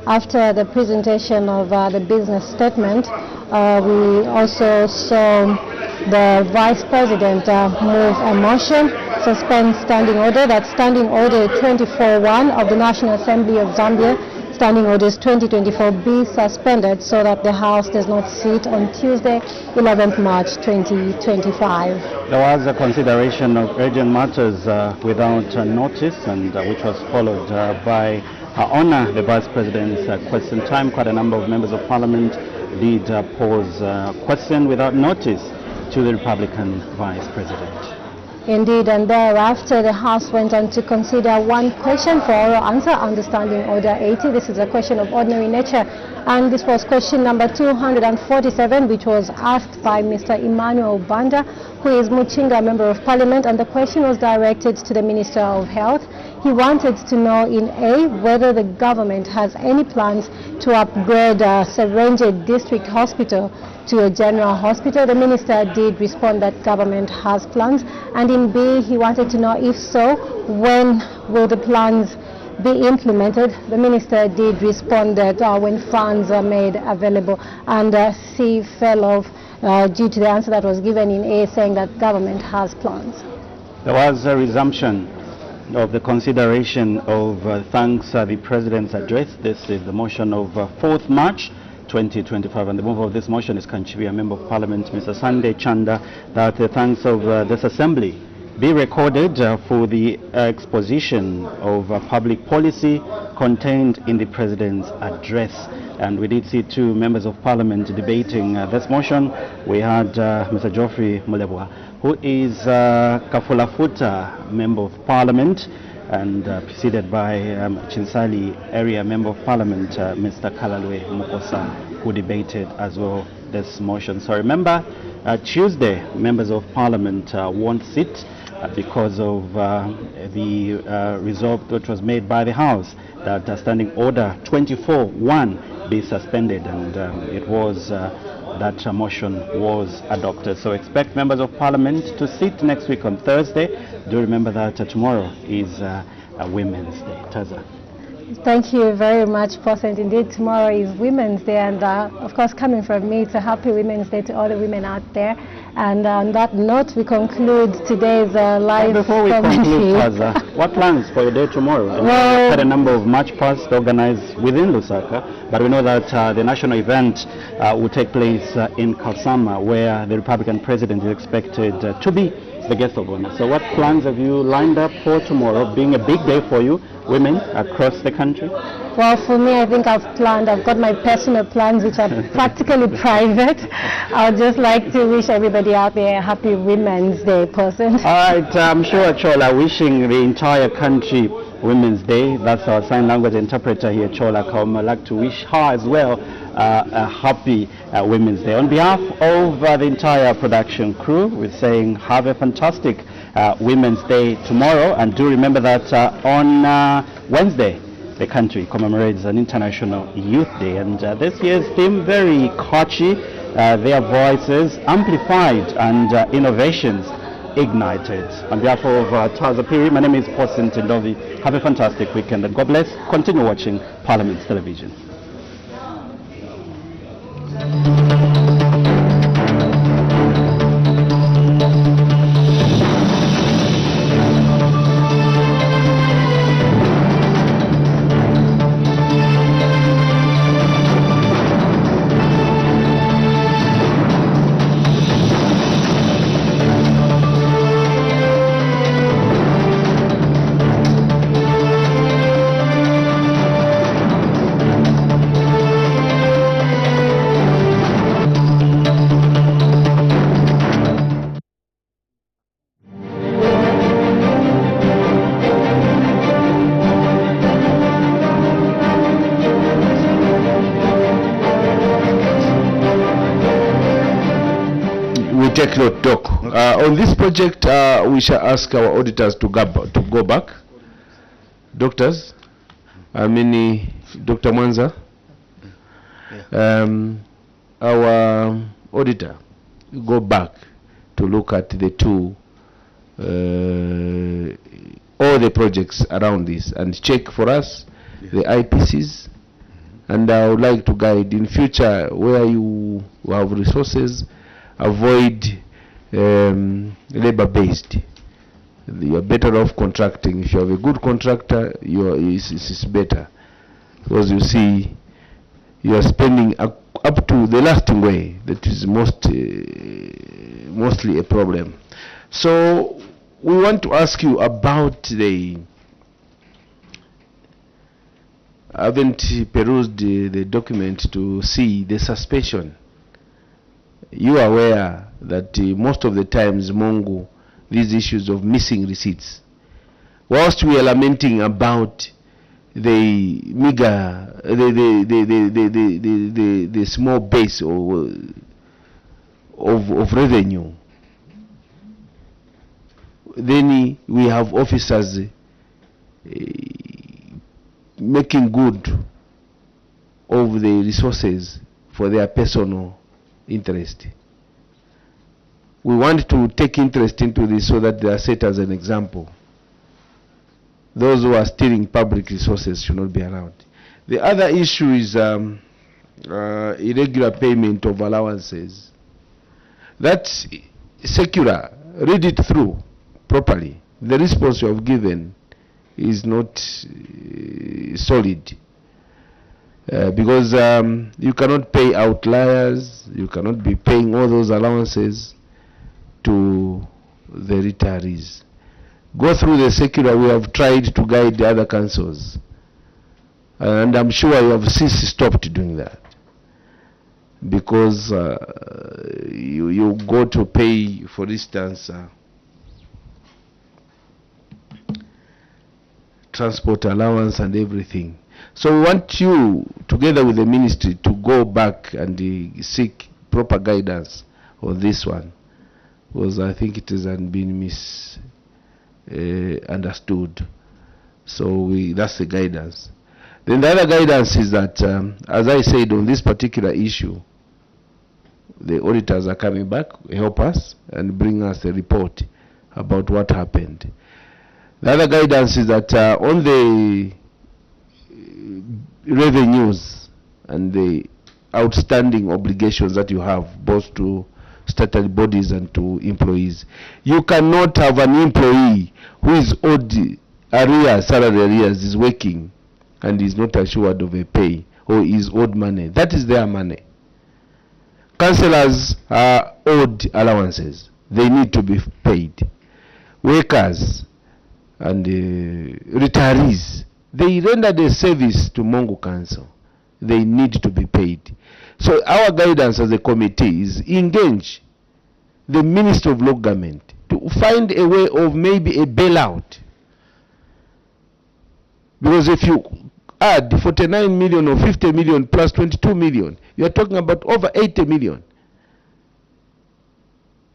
after the presentation of the business statement, we also saw the Vice President move a motion, suspend standing order, that's Standing Order 24-1 of the National Assembly of Zambia, Standing Orders 2024 be suspended so that the House does not sit on Tuesday, 11th March 2025. There was a consideration of urgent matters without notice, and which was followed by Her Honor, the Vice President's question time. Quite a number of members of Parliament did pose question without notice to the Republican Vice President. Indeed, and thereafter the House went on to consider one question for oral answer under Standing Order 80. This is a question of ordinary nature, and this was question number 247, which was asked by Mr. Emmanuel Banda, who is Muchinga Member of Parliament, and the question was directed to the Minister of Health. He wanted to know in A, whether the government has any plans to upgrade Serenje District Hospital to a general hospital. The minister did respond that government has plans, and in B, he wanted to know if so, when will the plans be implemented. The minister did respond that when funds are made available, and C fell off due to the answer that was given in A, saying that government has plans. There was a resumption of the consideration of thanks the President's address. This is the motion of 4th March 2025, and the mover of this motion is Kanchibia Member of Parliament, Mr. Sunday Chanda, that the thanks of this Assembly be recorded for the exposition of public policy contained in the President's address. And we did see two members of Parliament debating this motion. We had Mr. Geoffrey Mulebwa, who is Kafulafuta Member of Parliament, and preceded by Chinsali Area Member of Parliament, Mr. Kalalwe Mukosa, who debated as well this motion. So remember, Tuesday, members of Parliament won't sit because of the resolve which was made by the House that Standing Order 24-1 be suspended, and it was that motion was adopted. So expect members of Parliament to sit next week on Thursday. Do remember that tomorrow is Women's Day. Taza. Thank you very much, President. Indeed, tomorrow is Women's Day, and of course, coming from me, it's a happy Women's Day to all the women out there. And on that note, we conclude today's live Before we conclude, Taza, what plans for your day tomorrow? Well, we've had a number of march pasts organized within Lusaka, but we know that the national event will take place in Kalsama, where the Republican President is expected to be the guest of honor. So what plans have you lined up for tomorrow, being a big day for you, women across the country? Well, for me, I think I've got my personal plans, which are practically private. I'd just like to wish everybody out there a happy Women's Day, person. All right, I'm sure Chola wishing the entire country Women's Day. That's our sign language interpreter here, Chola Kaum. I'd like to wish her as well a happy Women's Day. On behalf of the entire production crew, we're saying have a fantastic Women's Day tomorrow, and do remember that on Wednesday, the country commemorates an International Youth Day, and this year's theme, very catchy, their voices amplified and innovations ignited. On behalf of Taza Piri, my name is Posin Tindovi. Have a fantastic weekend, and God bless. Continue watching Parliament Television. take note, Doc. On this project, we shall ask our auditors to go back. Doctors, Dr. Mwanza, our auditor, go back to look at the all the projects around this and check for us the IPCs. And I would like to guide in future where you have resources, avoid labor-based. You are better off contracting. If you have a good contractor, it's better, because you see you are spending up to the lasting way. That is mostly a problem. So we want to ask you about I haven't perused the document to see the suspension. You are aware that most of the times, Mongo, these issues of missing receipts, whilst we are lamenting about the meager, the small base of revenue, then we have officers making good of the resources for their personal interest. We want to take interest into this so that they are set as an example. Those who are stealing public resources should not be allowed. The other issue is irregular payment of allowances. That's secular. Read it through properly. The response you have given is not solid, because you cannot pay outliers, you cannot be paying all those allowances to the retirees. Go through the secular. We have tried to guide the other councils, and I'm sure you have since stopped doing that, because you go to pay, for instance, transport allowance and everything. So we want you, together with the ministry, to go back and seek proper guidance on this one, because I think it has been misunderstood. So that's the guidance. Then the other guidance is that, as I said, on this particular issue, the auditors are coming back, help us, and bring us a report about what happened. The other guidance is that on the revenues and the outstanding obligations that you have, both to statutory bodies and to employees, you cannot have an employee who is owed arrears, salary arrears, is working and is not assured of a pay, or is owed money. That is their money. Councillors are owed allowances. They need to be paid. Workers and retirees, they rendered a service to Mongo Council. They need to be paid. So our guidance as a committee is engage the Minister of Local Government to find a way of maybe a bailout. Because if you add 49 million or 50 million plus 22 million, you are talking about over 80 million.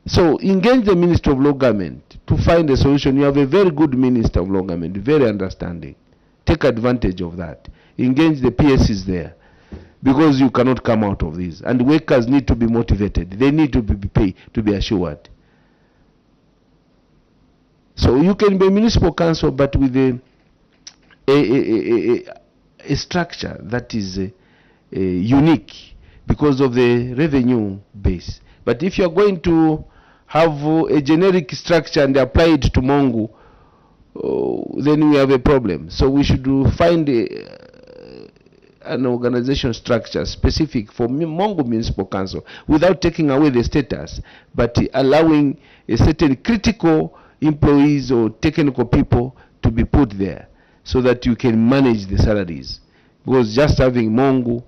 So engage the Minister of Local Government to find a solution. You have a very good Minister of Local Government, very understanding. Take advantage of that. Engage the PSs there, because you cannot come out of this. And workers need to be motivated. They need to be paid, to be assured. So you can be a municipal council, but with a structure that is unique because of the revenue base. But if you are going to have a generic structure and apply it to Mongo, then we have a problem. So we should find an organization structure specific for Mongo Municipal Council, without taking away the status, but allowing a certain critical employees or technical people to be put there, so that you can manage the salaries. Because just having Mongo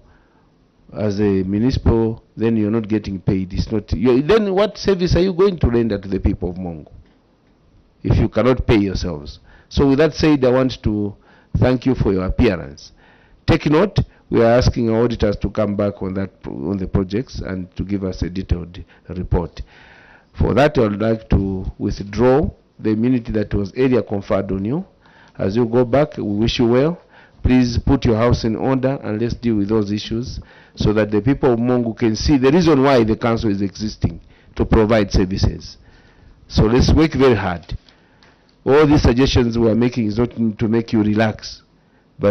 as a municipal, then you're not getting paid. It's not. Then what service are you going to render to the people of Mongo if you cannot pay yourselves? So with that said, I want to thank you for your appearance. Take note, we are asking our auditors to come back on that, on the projects, and to give us a detailed report. For that, I would like to withdraw the immunity that was earlier conferred on you. As you go back, we wish you well. Please put your house in order and let's deal with those issues so that the people of Mungu can see the reason why the council is existing, to provide services. So let's work very hard. All these suggestions we are making is not to make you relax.